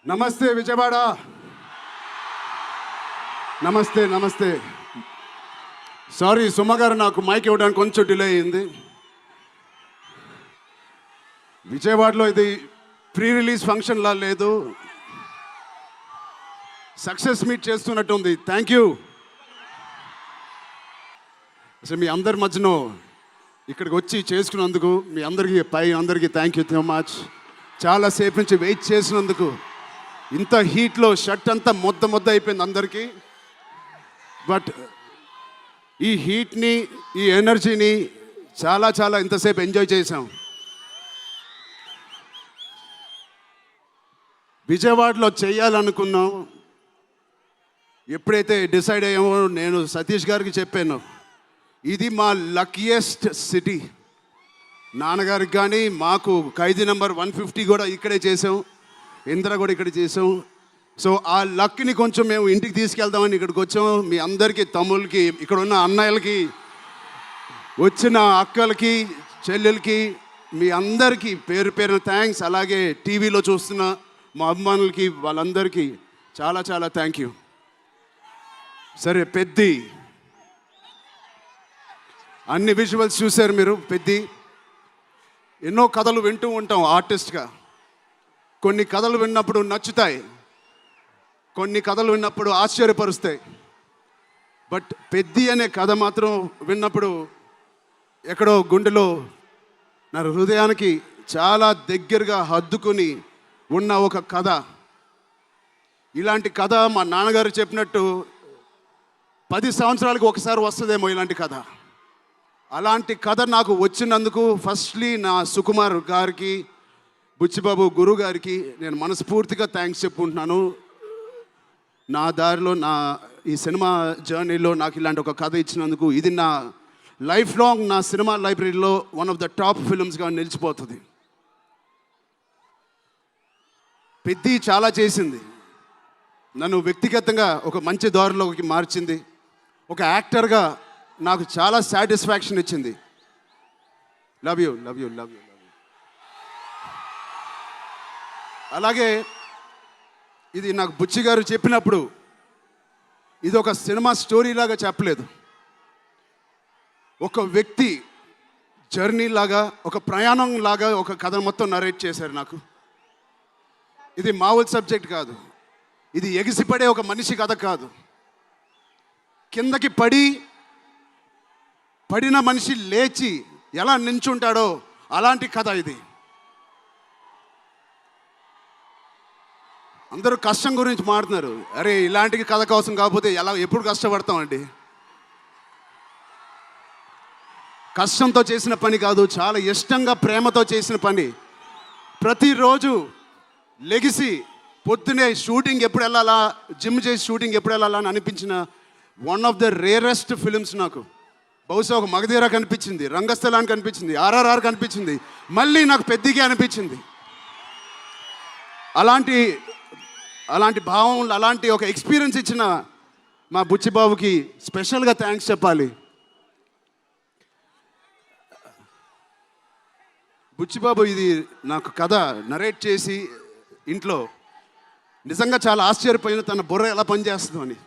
నమస్తే విజయవాడ. నమస్తే నమస్తే. సారీ సుమ గారు, నాకు మైక్ ఇవ్వడానికి కొంచెం డిలే అయింది. విజయవాడలో ఇది ప్రీ రిలీజ్ ఫంక్షన్లా లేదు, సక్సెస్ మీట్ చేస్తున్నట్టు ఉంది. Thank you. అసలు మీ అందరి మధ్యలో ఇక్కడికి వచ్చి చేసుకున్నందుకు మీ అందరికీ థ్యాంక్ యూ సో మచ్. చాలాసేపు నుంచి వెయిట్ చేసినందుకు. ఇంత హీట్లో షర్ట్ అంతా మొద్ద అయిపోయింది అందరికీ. బట్ ఈ హీట్ని, ఈ ఎనర్జీని చాలా ఇంతసేపు ఎంజాయ్ చేసాం. విజయవాడలో చేయాలనుకున్నాం. ఎప్పుడైతే డిసైడ్ అయ్యామో నేను సతీష్ గారికి చెప్పాను, ఇది మా లక్కీయెస్ట్ సిటీ. నాన్నగారికి కానీ మాకు ఖైదీ నెంబర్ 150 కూడా ఇక్కడే చేసాం, ఇంద్ర కూడా ఇక్కడ చేసాం. సో ఆ లక్ని కొంచెం మేము ఇంటికి తీసుకెళ్దామని ఇక్కడికి వచ్చాము. మీ అందరికీ, తమ్ముళ్ళకి, ఇక్కడ ఉన్న అన్నయ్యలకి, వచ్చిన అక్కలకి, చెల్లెలకి, మీ అందరికీ పేరు పేరున థ్యాంక్స్. అలాగే టీవీలో చూస్తున్న మా అభిమానులకి, వాళ్ళందరికీ చాలా థ్యాంక్ యూ. సరే, పెద్ది అన్ని విజువల్స్ చూశారు మీరు. పెద్ది ఎన్నో కథలు వింటూ ఉంటాం ఆర్టిస్ట్గా. కొన్ని కథలు విన్నప్పుడు నచ్చుతాయి, కొన్ని కథలు విన్నప్పుడు ఆశ్చర్యపరుస్తాయి. బట్ పెద్ది అనే కథ మాత్రం విన్నప్పుడు ఎక్కడో గుండెలో నా హృదయానికి చాలా దగ్గరగా హద్దుకుని ఉన్న ఒక కథ. ఇలాంటి కథ మా నాన్నగారు చెప్పినట్టు 10 సంవత్సరాలకు ఒకసారి వస్తుందేమో ఇలాంటి కథ. అలాంటి కథ నాకు వచ్చినందుకు ఫస్ట్లీ నా సుకుమార్ గారికి, బుచ్చిబాబు గురువు గారికి నేను మనస్ఫూర్తిగా థ్యాంక్స్ చెప్పుకుంటున్నాను. నా దారిలో, నా ఈ సినిమా జర్నీలో నాకు ఇలాంటి ఒక కథ ఇచ్చినందుకు. ఇది నా లైఫ్ లాంగ్, నా సినిమా లైబ్రరీలో వన్ ఆఫ్ ద టాప్ ఫిల్మ్స్గా నిలిచిపోతుంది. పెద్ది చాలా చేసింది, నన్ను వ్యక్తిగతంగా ఒక మంచి దారిలోకి మార్చింది. ఒక యాక్టర్గా నాకు చాలా సాటిస్ఫాక్షన్ ఇచ్చింది. Love you. అలాగే ఇది నాకు బుచ్చి గారు చెప్పినప్పుడు ఇది ఒక సినిమా స్టోరీ లాగా చెప్పలేదు, ఒక వ్యక్తి జర్నీ లాగా, ఒక ప్రయాణం లాగా ఒక కథ మొత్తం నరేట్ చేశారు నాకు. ఇది మామూలు సబ్జెక్ట్ కాదు, ఇది ఎగిసిపడే ఒక మనిషి కథ కాదు. కిందకి పడిన మనిషి లేచి ఎలా నించుంటాడో అలాంటి కథ ఇది. అందరూ కష్టం గురించి మాట్లాడుతున్నారు. అరే, ఇలాంటి కథ కోసం కాకపోతే ఎప్పుడు కష్టపడతామండి. కష్టంతో చేసిన పని కాదు, చాలా ఇష్టంగా, ప్రేమతో చేసిన పని. ప్రతిరోజు లెగిసి పొద్దునే షూటింగ్ ఎప్పుడు వెళ్ళాలా, జిమ్ చేసి షూటింగ్ ఎప్పుడు వెళ్ళాలా అని అనిపించిన one of the rarest films నాకు. బహుశా ఒక మగధీర కనిపించింది, రంగస్థలానికి కనిపించింది, RRR కనిపించింది, మళ్ళీ నాకు పెద్దిగా అనిపించింది. అలాంటి భావం, అలాంటి ఒక ఎక్స్పీరియన్స్ ఇచ్చిన మా బుచ్చిబాబుకి స్పెషల్గా థ్యాంక్స్ చెప్పాలి. బుచ్చిబాబు ఇది నాకు కథ నరేట్ చేసి ఇంట్లో నిజంగా చాలా ఆశ్చర్యపోయిన, తన బుర్ర ఎలా పనిచేస్తుందో అని.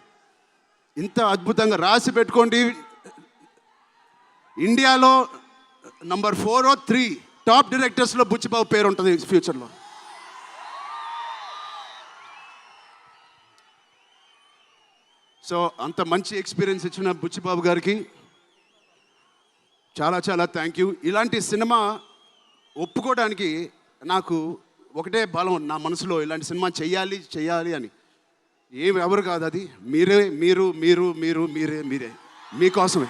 ఇంత అద్భుతంగా రాసి పెట్టుకోండి. ఇండియాలో నంబర్ 4 or 3 టాప్ డైరెక్టర్స్లో బుచ్చిబాబు పేరు ఉంటుంది ఫ్యూచర్లో. సో అంత మంచి ఎక్స్పీరియన్స్ ఇచ్చిన బుచ్చిబాబు గారికి చాలా థ్యాంక్ యూ. ఇలాంటి సినిమా ఒప్పుకోవడానికి నాకు ఒకటే బలం నా మనసులో, ఇలాంటి సినిమా చెయ్యాలి అని. ఎవరు కాదు, అది మీరే మీకోసమే.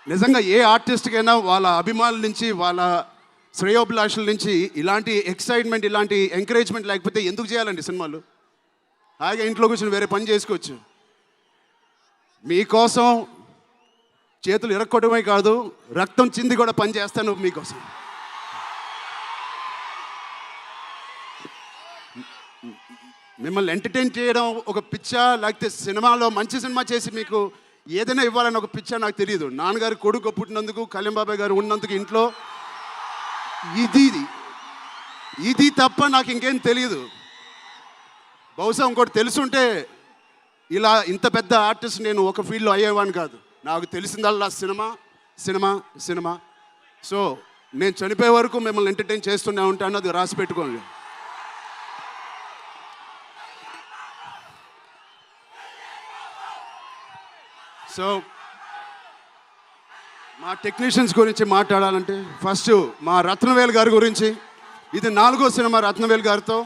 నిజంగా ఏ ఆర్టిస్ట్కైనా వాళ్ళ అభిమానుల నుంచి, వాళ్ళ శ్రేయోభిలాషుల నుంచి ఇలాంటి ఎక్సైట్మెంట్, ఇలాంటి ఎంకరేజ్మెంట్ లేకపోతే ఎందుకు చేయాలండి సినిమాలు? హాయిగా ఇంట్లో కూర్చొని వేరే పని చేసుకోవచ్చు. మీకోసం చేతులు ఇరక్కొట్టమే కాదు, రక్తం చింది కూడా పని చేస్తాను మీకోసం. మిమ్మల్ని ఎంటర్టైన్ చేయడం ఒక పిచ్చా, లేకపోతే సినిమాలో మంచి సినిమా చేసి మీకు ఏదైనా ఇవ్వాలని ఒక పిచ్చా నాకు తెలియదు. నాన్నగారు కొడుకు పుట్టినందుకు, కళ్యాణ్ బాబాయ్ గారు ఉన్నందుకు ఇంట్లో ఇది తప్ప నాకు ఇంకేం తెలియదు. బహుశా ఇంకోటి తెలుసుంటే ఇలా ఇంత పెద్ద ఆర్టిస్ట్ నేను ఒక ఫీల్డ్లో అయ్యేవాడిని కాదు. నాకు తెలిసిందల్లా సినిమా సినిమా సినిమా. సో నేను చనిపోయే వరకు మిమ్మల్ని ఎంటర్టైన్ చేస్తూనే ఉంటాను, అది రాసి పెట్టుకోండి. సో మా టెక్నీషియన్స్ గురించి మాట్లాడాలంటే ఫస్ట్ మా రత్నవేల్ గారి గురించి. ఇది 4వ సినిమా రత్నవేల్ గారితో.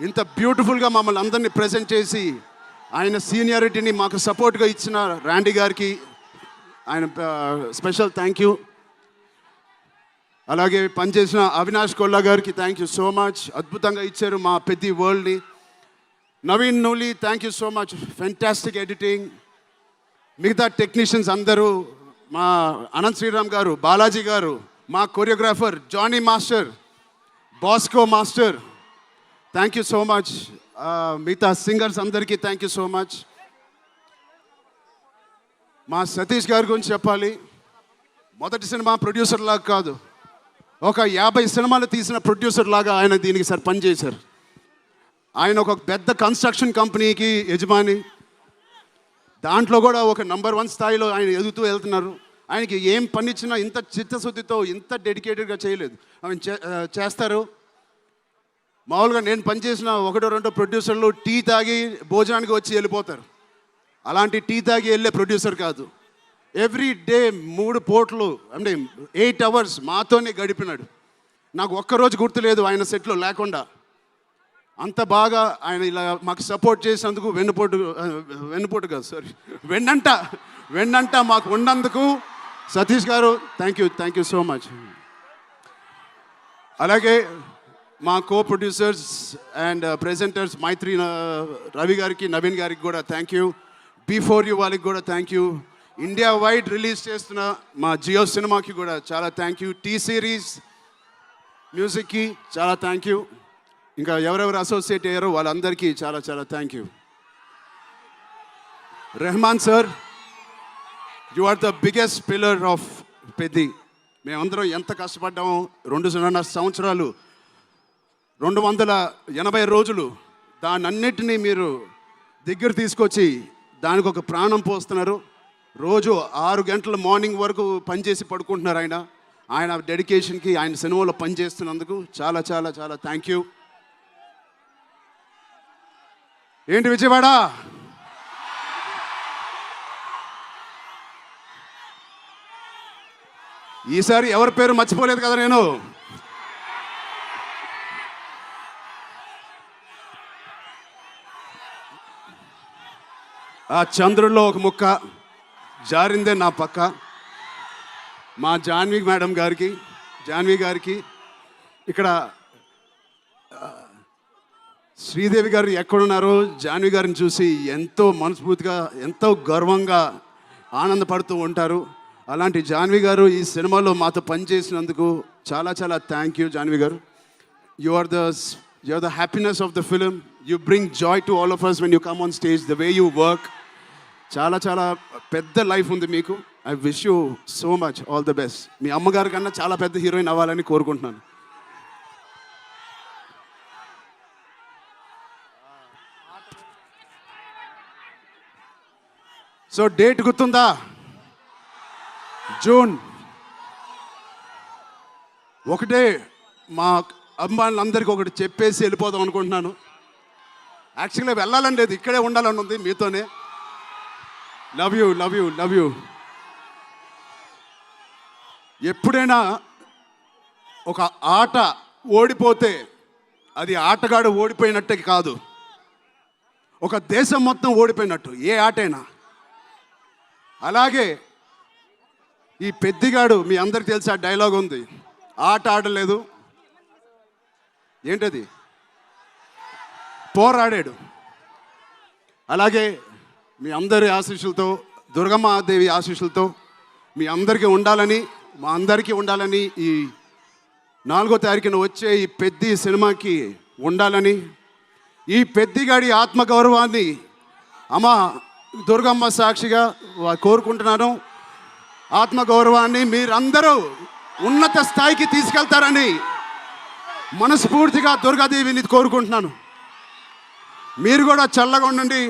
ఇంత బ్యూటిఫుల్గా మమ్మల్ని అందరినీ ప్రజెంట్ చేసి ఆయన సీనియారిటీని మాకు సపోర్ట్గా ఇచ్చిన ర్యాండీ గారికి ఆయన స్పెషల్ థ్యాంక్ యూ. అలాగే పనిచేసిన అవినాష్ కొల్లా గారికి థ్యాంక్ యూ సో మచ్. అద్భుతంగా ఇచ్చారు మా పెద్ద వరల్డ్ని. Naveen Nooli thank you so much, fantastic editing. మిగతా టెక్నీషియన్స్ అందరూ, మా అనంత్ శ్రీరామ్ గారు, బాలాజీ గారు, మా choreographer Jani master, Bosco master, thank you so much. మిగతా సింగర్స్ అందరికీ థ్యాంక్ యూ సో మచ్. మా సతీష్ గారి గురించి చెప్పాలి. మొదటి సినిమా ప్రొడ్యూసర్ లాగా కాదు, ఒక 50 సినిమాలు తీసిన ప్రొడ్యూసర్ లాగా ఆయన దీనికి పనిచేశారు. ఆయన ఒక పెద్ద కన్స్ట్రక్షన్ కంపెనీకి యజమాని. దాంట్లో కూడా ఒక నంబర్ 1 స్థాయిలో ఆయన ఎదుగుతూ వెళ్తున్నారు. ఆయనకి ఏం పని ఇచ్చినా ఇంత చిత్తశుద్ధితో, ఇంత డెడికేటెడ్గా చేయలేదు. ఆయన చేస్తారు. మామూలుగా నేను పనిచేసిన 1-2 ప్రొడ్యూసర్లు టీ తాగి భోజనానికి వచ్చి వెళ్ళిపోతారు. అలాంటి టీ తాగి వెళ్ళే ప్రొడ్యూసర్ కాదు. ఎవ్రీ డే 3 పూటలు అంటే 8 అవర్స్ మాతోనే గడిపినాడు. నాకు ఒక్కరోజు గుర్తులేదు ఆయన సెట్లో లేకుండా. అంత బాగా ఆయన ఇలా మాకు సపోర్ట్ చేసినందుకు వెన్నుపోటు కాదు సారీ వెన్నంట మాకు ఉన్నందుకు సతీష్ గారు థ్యాంక్ యూ సో మచ్. అలాగే మా కో ప్రొడ్యూసర్స్ అండ్ ప్రెజెంటర్స్ మైత్రి రవి గారికి, నవీన్ గారికి కూడా థ్యాంక్ యూ. బిఫోర్ యూ వాళ్ళకి కూడా thank you. India wide release చేస్తున్న మా జియో సినిమాకి కూడా చాలా థ్యాంక్ యూ. టీ సిరీస్ మ్యూజిక్కి చాలా థ్యాంక్ యూ. ఇంకా ఎవరెవరు అసోసియేట్ అయ్యారో వాళ్ళందరికీ చాలా చాలా thank you. Rahman sir, you are the biggest pillar of Peddi. మేమందరం ఎంత కష్టపడ్డామో 2.5 సంవత్సరాలు, 280 రోజులు, దాన్నన్నిటినీ మీరు దగ్గర తీసుకొచ్చి దానికి ఒక ప్రాణం పోస్తున్నారు. రోజు 6 గంటల మార్నింగ్ వరకు పనిచేసి పడుకుంటున్నారు ఆయన డెడికేషన్కి, ఆయన సినిమాలో పనిచేస్తున్నందుకు చాలా చాలా చాలా థ్యాంక్ యూ. ఏంటి విజయవాడ? ఈసారి ఎవరి పేరు మర్చిపోలేదు కదా నేను. ఆ చంద్రుల్లో ఒక ముక్క జారిందే నా పక్క. మా జాన్వి గారికి ఇక్కడ శ్రీదేవి గారు ఎక్కడున్నారో జాన్వి గారిని చూసి ఎంతో మనస్ఫూర్తిగా, ఎంతో గర్వంగా ఆనందపడుతూ ఉంటారు. అలాంటి జాన్వి గారు ఈ సినిమాలో మాతో పనిచేసినందుకు చాలా చాలా థ్యాంక్ యూ జాన్వి గారు. You are the happiness of the film. You bring joy to all of us when you come on stage, the way you work. చాలా చాలా పెద్ద లైఫ్ ఉంది మీకు. I wish you so much, all the best. మీ అమ్మగారి కన్నా చాలా పెద్ద హీరోయిన్ అవ్వాలని కోరుకుంటున్నాను. సో డేట్ గుర్తుందా? జూన్ 1. మా అభిమానులందరికీ ఒకటి చెప్పేసి వెళ్ళిపోదాం అనుకుంటున్నాను. యాక్చువల్గా వెళ్ళాలని లేదు, ఇక్కడే ఉండాలని ఉంది మీతోనే. Love you. ఎప్పుడైనా ఒక ఆట ఓడిపోతే అది ఆటగాడు ఓడిపోయినట్టే కాదు, ఒక దేశం మొత్తం ఓడిపోయినట్టు ఏ ఆటైనా. అలాగే ఈ పెద్దిగాడు, మీ అందరికి తెలిసి ఆ డైలాగ్ ఉంది, ఆట ఆడలేదు, ఏంటది, పోరాడాడు. అలాగే మీ అందరి ఆశీస్సులతో, దుర్గమ్మాదేవి ఆశీస్సులతో మీ అందరికీ ఉండాలని, మా అందరికీ ఉండాలని, ఈ 4వ తారీఖున వచ్చే ఈ పెద్ది సినిమాకి ఉండాలని, ఈ పెద్దిగాడి ఆత్మగౌరవాన్ని అమ్మ దుర్గమ్మ సాక్షిగా కోరుకుంటున్నాను. ఆత్మగౌరవాన్ని మీరందరూ ఉన్నత స్థాయికి తీసుకెళ్తారని మనస్ఫూర్తిగా దుర్గాదేవిని కోరుకుంటున్నాను. మీరు కూడా చల్లగా ఉండండి,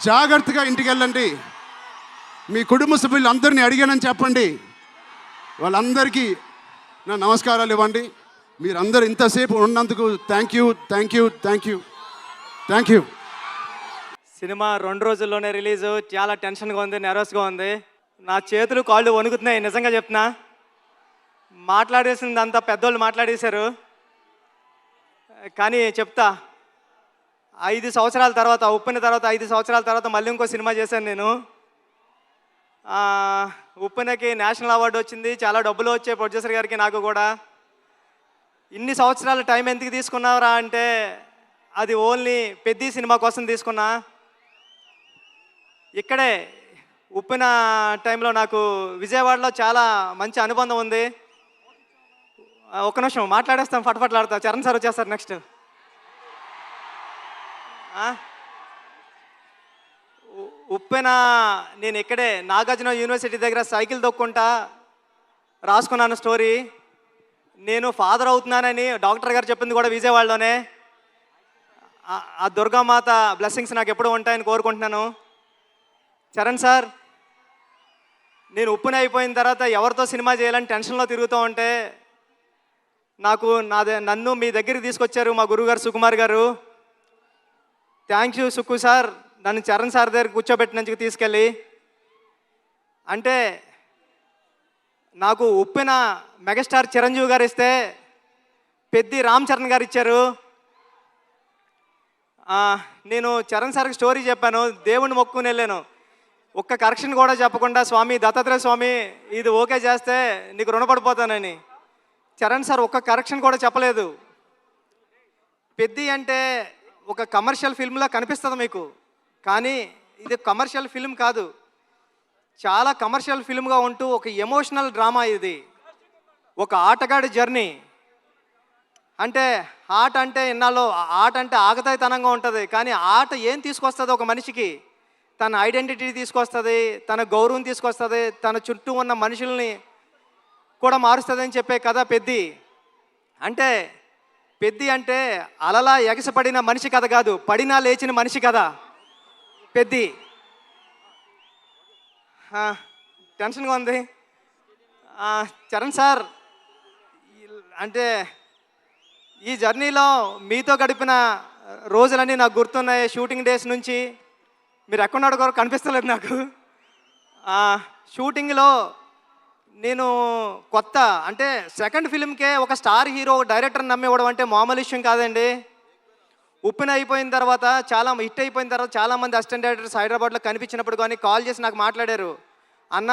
జాగ్రత్తగా ఇంటికి వెళ్ళండి. మీ కుటుంబ సభ్యులు అందరినీ అడిగానని చెప్పండి. వాళ్ళందరికీ నా నమస్కారాలు ఇవ్వండి. మీరందరూ ఇంతసేపు ఉన్నందుకు thank you, thank you, thank you, thank you. Cinema 2 రోజుల్లోనే రిలీజు. చాలా టెన్షన్గా ఉంది, నెర్వస్గా ఉంది. నా చేతులు కాళ్ళు వణుకుతున్నాయి, నిజంగా చెప్తున్నా. మాట్లాడేసిందంతా పెద్దోళ్ళు మాట్లాడేశారు. కానీ చెప్తా, 5 సంవత్సరాల తర్వాత, ఉప్పిన తర్వాత 5 సంవత్సరాల తర్వాత మళ్ళీ ఇంకో సినిమా చేశాను నేను. ఉప్పినకి నేషనల్ అవార్డు వచ్చింది, చాలా డబ్బులు వచ్చాయి ప్రొడ్యూసర్ గారికి, నాకు కూడా. ఇన్ని సంవత్సరాల టైం ఎందుకు తీసుకున్నారా అంటే అది ఓన్లీ పెద్ద సినిమా కోసం తీసుకున్నా. ఇక్కడే ఉప్పిన టైంలో నాకు విజయవాడలో చాలా మంచి అనుబంధం ఉంది. ఒక నిమిషం మాట్లాడేస్తాం, ఫటఫట్లాడతా. చరణ్ సార్ వచ్చేస్తారు నెక్స్ట్. ఉప్పెన నేను ఇక్కడే నాగార్జున యూనివర్సిటీ దగ్గర సైకిల్ దొక్కుంటా రాసుకున్నాను స్టోరీ. నేను ఫాదర్ అవుతున్నానని డాక్టర్ గారు చెప్పింది కూడా విజయవాడలోనే. ఆ దుర్గామాత బ్లెస్సింగ్స్ నాకు ఎప్పుడూ ఉంటాయని కోరుకుంటున్నాను. చరణ్ సార్, నేను ఉప్పుని అయిపోయిన తర్వాత ఎవరితో సినిమా చేయాలని టెన్షన్లో తిరుగుతూ ఉంటే నన్ను మీ దగ్గరికి తీసుకొచ్చారు మా గురువుగారు సుకుమార్ గారు. థ్యాంక్ యూ సుక్కు సార్, నన్ను చరణ్ సార్ దగ్గర కూర్చోబెట్టినందుకు తీసుకెళ్ళి. అంటే నాకు ఉప్పిన మెగాస్టార్ చిరంజీవి గారు ఇస్తే పెద్ది రామ్ చరణ్ గారు ఇచ్చారు. నేను చరణ్ సార్కి స్టోరీ చెప్పాను, దేవుణ్ణి మొక్కుని వెళ్ళాను. ఒక్క కరెక్షన్ కూడా చెప్పకుండా, స్వామి దత్తాత్రేయ స్వామి ఇది ఓకే చేస్తే నీకు రుణపడిపోతానని. చరణ్ సార్ ఒక్క కరెక్షన్ కూడా చెప్పలేదు. పెద్ది అంటే ఒక కమర్షియల్ ఫిల్మ్లా కనిపిస్తుంది మీకు, కానీ ఇది కమర్షియల్ ఫిల్మ్ కాదు. చాలా కమర్షియల్ ఫిల్మ్గా ఉంటూ ఒక ఎమోషనల్ డ్రామా ఇది. ఒక ఆటగాడి జర్నీ. అంటే ఆట అంటే ఇన్నాళ్ళు ఆట అంటే ఆగతాయితనంగా ఉంటుంది, కానీ ఆట ఏం తీసుకొస్తుంది ఒక మనిషికి? తన ఐడెంటిటీ తీసుకొస్తుంది, తన గౌరవం తీసుకొస్తుంది, తన చుట్టూ ఉన్న మనుషుల్ని కూడా మారుస్తుంది అని చెప్పే కథ పెద్ది. అంటే పెద్ది అంటే అలలా ఎగసపడిన మనిషి కథ కాదు, పడినా లేచిన మనిషి కథ పెద్ది. టెన్షన్గా ఉంది. చరణ్ సార్, అంటే ఈ జర్నీలో మీతో గడిపిన రోజులన్నీ నాకు గుర్తున్నాయి. షూటింగ్ డేస్ నుంచి మీరు ఎక్కడున్నాడు కూడా కనిపిస్తలేదు నాకు. షూటింగ్లో నేను కొత్త, అంటే సెకండ్ ఫిల్మ్కే ఒక స్టార్ హీరో డైరెక్టర్ని నమ్మివ్వడం అంటే మామూలు విషయం కాదండి. ఉప్పిన అయిపోయిన తర్వాత, చాలా హిట్ అయిపోయిన తర్వాత చాలామంది అసిస్టెంట్ డైరెక్టర్స్ హైదరాబాద్లో కనిపించినప్పుడు కానీ కాల్ చేసి నాకు మాట్లాడారు, అన్న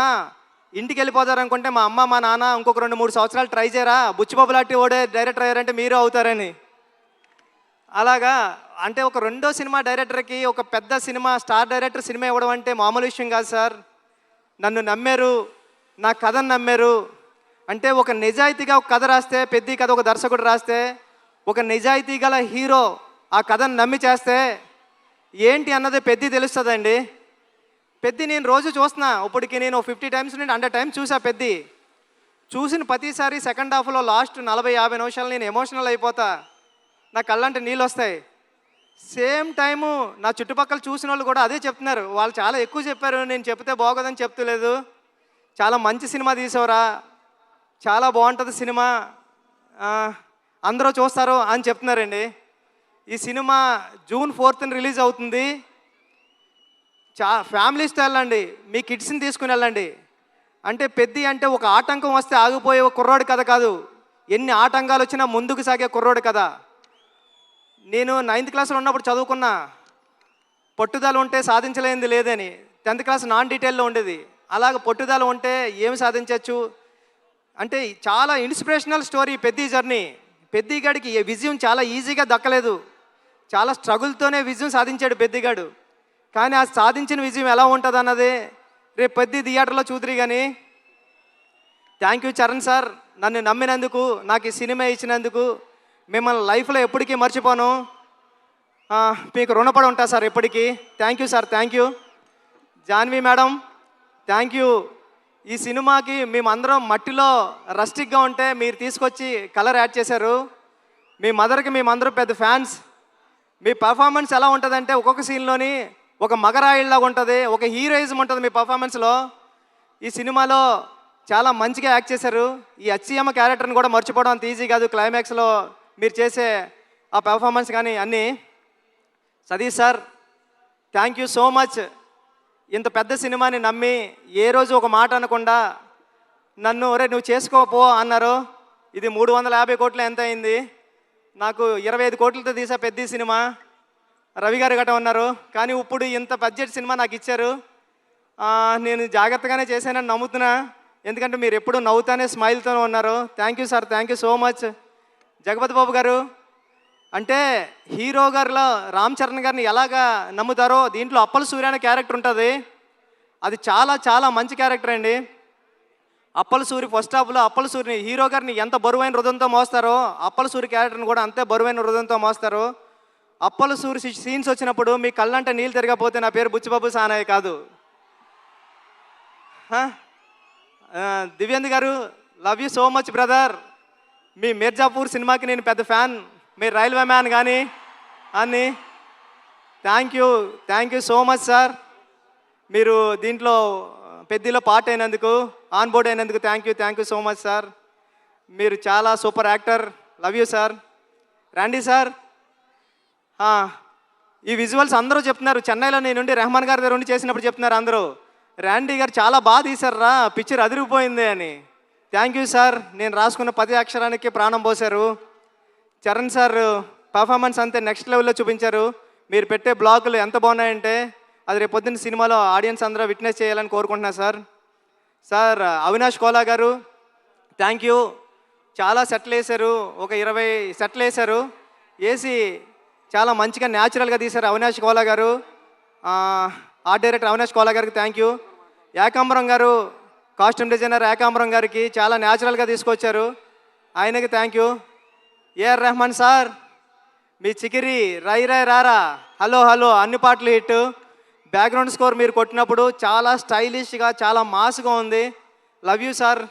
ఇంటికి వెళ్ళిపోతారనుకుంటే మా అమ్మ మా నాన్న ఇంకొక 2-3 సంవత్సరాలు ట్రై చేయరా, బుచ్చిబాబులాంటి ఓడే డైరెక్టర్ అయ్యారంటే మీరు అవుతారని. అలాగా అంటే ఒక రెండో సినిమా డైరెక్టర్కి ఒక పెద్ద సినిమా స్టార్ డైరెక్టర్ సినిమా ఇవ్వడం అంటే మామూలు విషయం కాదు సార్. నన్ను నమ్మారు, నా కథను నమ్మారు. అంటే ఒక నిజాయితీగా ఒక కథ రాస్తే, పెద్ద కథ ఒక దర్శకుడు రాస్తే, ఒక నిజాయితీ గల హీరో ఆ కథను నమ్మి చేస్తే ఏంటి అన్నది పెద్ద తెలుస్తుందండి. పెద్ద నేను రోజు చూస్తున్నా, ఇప్పటికి నేను 50 టైమ్స్ నుండి 100 టైమ్స్ చూసా. పెద్ద చూసిన ప్రతిసారి సెకండ్ హాఫ్లో లాస్ట్ 40-50 నిమిషాలు నేను ఎమోషనల్ అయిపోతా, నా కళ్ళంటే నీళ్ళు వస్తాయి. సేమ్ టైము నా చుట్టుపక్కల చూసిన వాళ్ళు కూడా అదే చెప్తున్నారు. వాళ్ళు చాలా ఎక్కువ చెప్పారు, నేను చెప్తే బాగోదని చెప్తలేదు. చాలా మంచి సినిమా తీసావురా, చాలా బాగుంటుంది సినిమా, అందరూ చూస్తారు అని చెప్తున్నారండి. ఈ సినిమా June 4th రిలీజ్ అవుతుంది. ఫ్యామిలీస్తో వెళ్ళండి, మీ కిడ్స్ని తీసుకుని వెళ్ళండి. అంటే పెద్ద అంటే ఒక ఆటంకం వస్తే ఆగిపోయే కుర్రోడు కథ కాదు, ఎన్ని ఆటంకాలు వచ్చినా ముందుకు సాగే కుర్రోడు కథ. నేను 9th క్లాస్లో ఉన్నప్పుడు చదువుకున్నా, పట్టుదల ఉంటే సాధించలేనిది లేదని. 10th క్లాస్ నాన్ డీటెయిల్లో ఉండేది. అలాగ పట్టుదల ఉంటే ఏమి సాధించవచ్చు అంటే చాలా ఇన్స్పిరేషనల్ స్టోరీ పెద్ద జర్నీ. పెద్దిగాడికి ఈ విజయం చాలా ఈజీగా దక్కలేదు, చాలా స్ట్రగుల్తోనే విజయం సాధించాడు పెద్దిగాడు. కానీ ఆ సాధించిన విజయం ఎలా ఉంటుంది అన్నది రేపు పెద్ద థియేటర్లో చూద్దరు. కానీ థ్యాంక్ యూ చరణ్ సార్, నన్ను నమ్మినందుకు, నాకు ఈ సినిమా ఇచ్చినందుకు. మిమ్మల్ని లైఫ్లో ఎప్పటికీ మర్చిపోను, మీకు రుణపడి ఉంటా సార్ ఎప్పటికీ. Thank you sir, thank you. Janhvi madam, thank you. ఈ సినిమాకి మేమందరం మట్టిలో రస్టిక్గా ఉంటే మీరు తీసుకొచ్చి కలర్ యాడ్ చేశారు. మీ మదర్కి మేమందరం పెద్ద ఫ్యాన్స్. మీ పర్ఫార్మెన్స్ ఎలా ఉంటుందంటే ఒక్కొక్క సీన్లోని ఒక మగరాయిల్లాగా ఉంటుంది, ఒక హీరోయిజం ఉంటుంది మీ పర్ఫార్మెన్స్లో. ఈ సినిమాలో చాలా మంచిగా యాక్ట్ చేశారు. ఈ అచ్చియమ్మ క్యారెక్టర్ని కూడా మర్చిపోవడం అంత ఈజీ కాదు. క్లైమాక్స్లో మీరు చేసే ఆ పెర్ఫార్మెన్స్ కానీ అన్నీ. Satish sir, thank you so much. ఇంత పెద్ద సినిమాని నమ్మి ఏ రోజు ఒక మాట అనకుండా నన్ను ఒరే నువ్వు చేసుకోపో అన్నారు. ఇది 350 కోట్లు ఎంత అయింది, నాకు 25 కోట్లతో తీసా పెద్ద సినిమా. రవి గారు గట్ట ఉన్నారు, కానీ ఇప్పుడు ఇంత బడ్జెట్ సినిమా నాకు ఇచ్చారు. నేను జాగ్రత్తగానే చేశానని నమ్ముతున్నా, ఎందుకంటే మీరు ఎప్పుడు నవ్వుతానే స్మైల్తోనే ఉన్నారు. Thank you sir, thank you so much. Jagapathi Babu గారు, అంటే హీరో గారిలో రామ్ చరణ్ గారిని ఎలాగా నమ్ముతారో దీంట్లో అప్పల సూర్య అనే క్యారెక్టర్ ఉంటుంది. అది చాలా చాలా మంచి క్యారెక్టర్ అండి. అప్పల సూరి ఫస్ట్ హాఫ్లో అప్పల సూరిని హీరో గారిని ఎంత బరువైన హృదయంతో మోస్తారో అప్పల సూరి క్యారెక్టర్ని కూడా అంతే బరువైన హృదయంతో మోస్తారు. అప్పల సూరి సీన్స్ వచ్చినప్పుడు మీ కళ్ళంటే నీళ్ళు తిరగకపోతే నా పేరు బుచ్చిబాబు సానాయ్ కాదు. దివ్యంద్ గారు, love you so much brother. మీ మిర్జాపూర్ సినిమాకి నేను పెద్ద ఫ్యాన్, మీరు రైల్వే మ్యాన్ కానీ అని. థ్యాంక్ యూ సో మచ్ సార్. మీరు దీంట్లో పెద్దలో పార్ట్ అయినందుకు, ఆన్ బోర్డ్ అయినందుకు thank you so much sir. మీరు చాలా super actor, love you sir. రండి సార్. ఈ విజువల్స్ అందరూ చెప్తున్నారు, చెన్నైలో నేనుండి రెహమాన్ గారి దగ్గర ఉండి చేసినప్పుడు చెప్తున్నారు అందరూ, ర్యాండీ గారు చాలా బాగా తీశారా, పిక్చర్ అదిరిపోయింది అని. థ్యాంక్ యూ సార్. నేను రాసుకున్న 10 అక్షరానికి ప్రాణం పోశారు. చరణ్ సార్ పర్ఫార్మెన్స్ అంతే నెక్స్ట్ లెవెల్లో చూపించారు. మీరు పెట్టే బ్లాగులు ఎంత బాగున్నాయంటే అది రేపు పొద్దున్న సినిమాలో ఆడియన్స్ అందరూ విట్నెస్ చేయాలని కోరుకుంటున్నా సార్. సార్ అవినాష్ కోలా గారు, థ్యాంక్ యూ. చాలా సెట్లు వేశారు, ఒక 20 సెట్లు వేశారు. వేసి చాలా మంచిగా న్యాచురల్గా తీశారు అవినాష్ కోలా గారు. ఆర్ట్ డైరెక్టర్ అవినాష్ కోలా గారికి థ్యాంక్ యూ. ఏకాంబరం గారు, కాస్ట్యూమ్ డిజైనర్ ఏకాంబరం గారికి చాలా న్యాచురల్గా తీసుకొచ్చారు, ఆయనకి thank you. AR Rahman sir, మీ చికిరి రై రై రారా హలో హలో అన్ని పాటలు హిట్. బ్యాక్గ్రౌండ్ స్కోర్ మీరు కొట్టినప్పుడు చాలా స్టైలిష్గా చాలా మాస్గా ఉంది. Love you sir.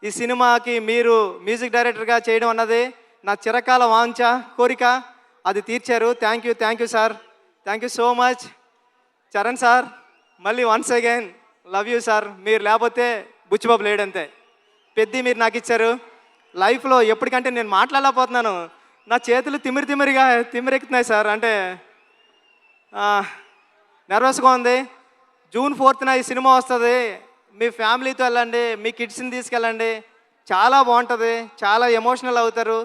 ఈ సినిమాకి మీరు మ్యూజిక్ డైరెక్టర్గా చేయడం అన్నది నా చిరకాల వాంఛ కోరిక, అది తీర్చారు. Thank you sir. Thank you so much. Charan sir, మళ్ళీ once again love you sir. మీరు లేకపోతే బుచ్చిబాబు లేడంతే. పెద్ద మీరు నాకు ఇచ్చారు. లైఫ్లో ఎప్పటికంటే నేను మాట్లాడలేకపోతున్నాను, నా చేతులు తిమ్మిరెక్కుతున్నాయి సార్. అంటే నర్వస్గా ఉంది. జూన్ 4న ఈ సినిమా వస్తుంది. మీ ఫ్యామిలీతో వెళ్ళండి, మీ కిడ్స్ని తీసుకెళ్ళండి, చాలా బాగుంటుంది. చాలా ఎమోషనల్ అవుతారు,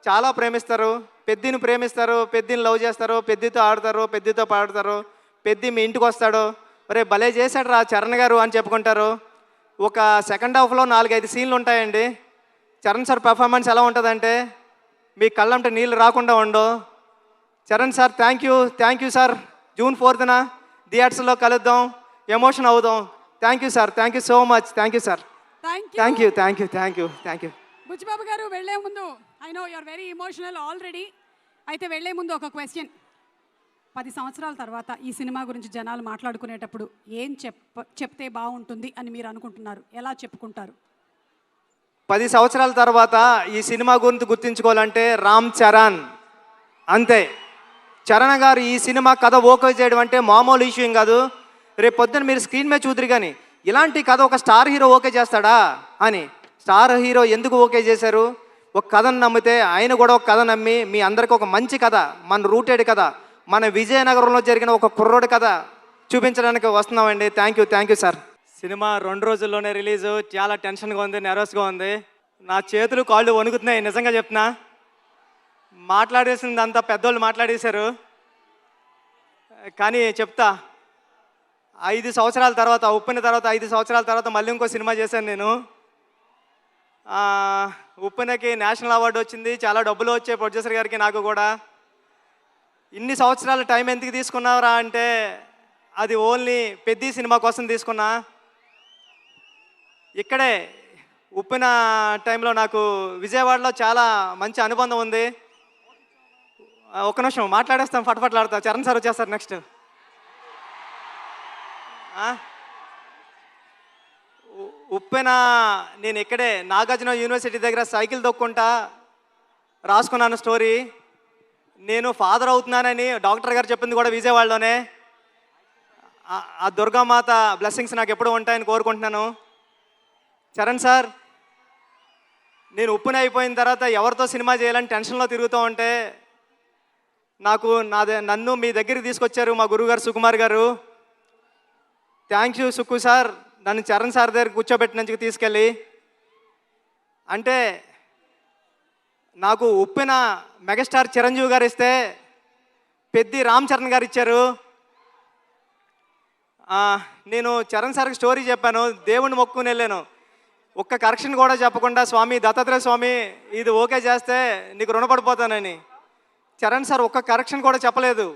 చాలా ప్రేమిస్తారు. పెద్దిని ప్రేమిస్తారు, పెద్దిని లవ్ చేస్తారు, పెద్దితో ఆడతారు, పెద్దితో పాడతారు. పెద్ది మీ ఇంటికి వస్తాడు, ఒరే భలే చేశాడు రా చరణ్ గారు అని చెప్పుకుంటారు. ఒక సెకండ్ హాఫ్లో 4-5 సీన్లు ఉంటాయండి. చరణ్ సార్ పర్ఫార్మెన్స్ ఎలా ఉంటుందంటే మీ కళ్ళంటే నీళ్ళు రాకుండా ఉండవు. Charan sir thank you sir. June 4న థియేటర్స్లో కలుద్దాం, ఎమోషన్ అవుదాం. Thank you sir, thank you so much. Thank you sir. Thank you. Buchibabu గారు, వెళ్లే ముందు I know you are very emotional already. అయితే వెళ్లే ముందు ఒక క్వశ్చన్. 10 సంవత్సరాల తర్వాత ఈ సినిమా గురించి జనాలు మాట్లాడుకునేటప్పుడు ఏం చెప్తే బాగుంటుంది అని మీరు అనుకుంటున్నారు? ఎలా చెప్పుకుంటారు? 10 సంవత్సరాల తర్వాత ఈ సినిమా గురించి గుర్తించుకోవాలంటే రామ్ చరణ్ అంతే. చరణ్ గారు ఈ సినిమా కథ ఓకే చేయడం అంటే మామూలు ఇష్యూ ఏం కాదు. రేపు పొద్దున్న మీరు స్క్రీన్ మీద చూద్దరు కానీ ఇలాంటి కథ ఒక స్టార్ హీరో ఓకే చేస్తాడా అని. స్టార్ హీరో ఎందుకు ఓకే చేశారు? ఒక కథను నమ్మితే ఆయన కూడా ఒక కథ నమ్మి మీ అందరికీ ఒక మంచి కథ, మన రూటెడ్ కథ, మన విజయనగరంలో జరిగిన ఒక కుర్రోడి కథ చూపించడానికి వస్తున్నామండి. Thank you sir. సినిమా 2 రోజుల్లోనే రిలీజు. చాలా టెన్షన్గా ఉంది, నెర్వస్గా ఉంది. నా చేతులు కాళ్ళు వణుకుతున్నాయి, నిజంగా చెప్తున్నా. మాట్లాడేసిందంతా పెద్దోళ్ళు మాట్లాడేశారు, కానీ చెప్తా. 5 సంవత్సరాల తర్వాత, ఉప్పిన తర్వాత 5 సంవత్సరాల తర్వాత మళ్ళీ ఇంకో సినిమా చేశాను నేను. ఉప్పినకి నేషనల్ అవార్డు వచ్చింది, చాలా డబ్బులు వచ్చాయి ప్రొడ్యూసర్ గారికి, నాకు కూడా. ఇన్ని సంవత్సరాల టైం ఎందుకు తీసుకున్నారా అంటే అది ఓన్లీ పెద్ద సినిమా కోసం తీసుకున్నా. ఇక్కడే ఉప్పిన టైంలో నాకు విజయవాడలో చాలా మంచి అనుబంధం ఉంది. ఒక నిమిషం మాట్లాడేస్తాం, ఫటఫట్లాడతా. చరణ్ సార్ వచ్చేస్తారు నెక్స్ట్. ఉప్పెన నేను ఇక్కడే నాగార్జున యూనివర్సిటీ దగ్గర సైకిల్ దొక్కుంటా రాసుకున్నాను స్టోరీ. నేను ఫాదర్ అవుతున్నానని డాక్టర్ గారు చెప్పింది కూడా విజయవాడలోనే. ఆ దుర్గామాత బ్లెస్సింగ్స్ నాకు ఎప్పుడూ ఉంటాయని కోరుకుంటున్నాను. చరణ్ సార్, నేను ఉప్పుని అయిపోయిన తర్వాత ఎవరితో సినిమా చేయాలని టెన్షన్లో తిరుగుతూ ఉంటే నన్ను మీ దగ్గరికి తీసుకొచ్చారు మా గురువుగారు సుకుమార్ గారు. థ్యాంక్ యూ సుక్కు సార్, నన్ను చరణ్ సార్ దగ్గర కూర్చోబెట్టినందుకు తీసుకెళ్ళి. అంటే నాకు ఉప్పిన మెగాస్టార్ చిరంజీవి గారు ఇస్తే పెద్ది రామ్ చరణ్ గారు ఇచ్చారు. నేను చరణ్ సార్కి స్టోరీ చెప్పాను, దేవుణ్ణి మొక్కుని వెళ్ళాను. ఒక్క కరెక్షన్ కూడా చెప్పకుండా, స్వామి దత్తాత్రేయ స్వామి ఇది ఓకే చేస్తే నీకు రుణపడిపోతానని. చరణ్ సార్ ఒక్క కరెక్షన్ కూడా చెప్పలేదు.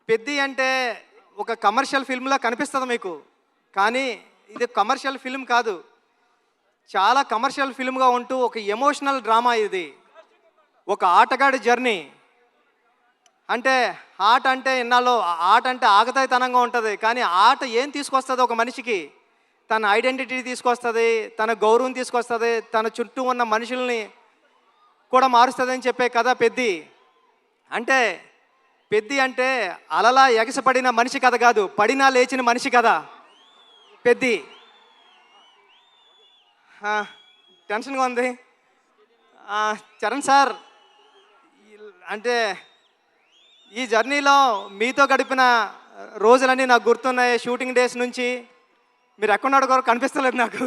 పెద్ది అంటే ఒక కమర్షియల్ ఫిల్మ్లా కనిపిస్తుంది మీకు, కానీ ఇది కమర్షియల్ ఫిల్మ్ కాదు, చాలా కమర్షియల్ ఫిల్మ్గా ఉంటూ ఒక ఎమోషనల్ డ్రామా. ఇది ఒక ఆటగాడి జర్నీ. అంటే ఆట అంటే ఇన్నాళ్ళు ఆట అంటే ఆగతాయితనంగా ఉంటుంది, కానీ ఆట ఏం తీసుకొస్తుంది ఒక మనిషికి? తన ఐడెంటిటీ తీసుకొస్తుంది, తన గౌరవం తీసుకొస్తుంది, తన చుట్టూ ఉన్న మనుషుల్ని కూడా మారుస్తుంది అని చెప్పే కథ పెద్ది. అంటే పెద్ది అంటే అలలా ఎగసపడిన మనిషి కథ కాదు, పడినా లేచిన మనిషి కథ పెద్ది. టెన్షన్గా ఉంది. చరణ్ సార్, అంటే ఈ జర్నీలో మీతో గడిపిన రోజులన్నీ నాకు గుర్తున్నాయి. షూటింగ్ డేస్ నుంచి మీరు ఎక్కడున్నాడు కూడా కనిపిస్తలేదు నాకు.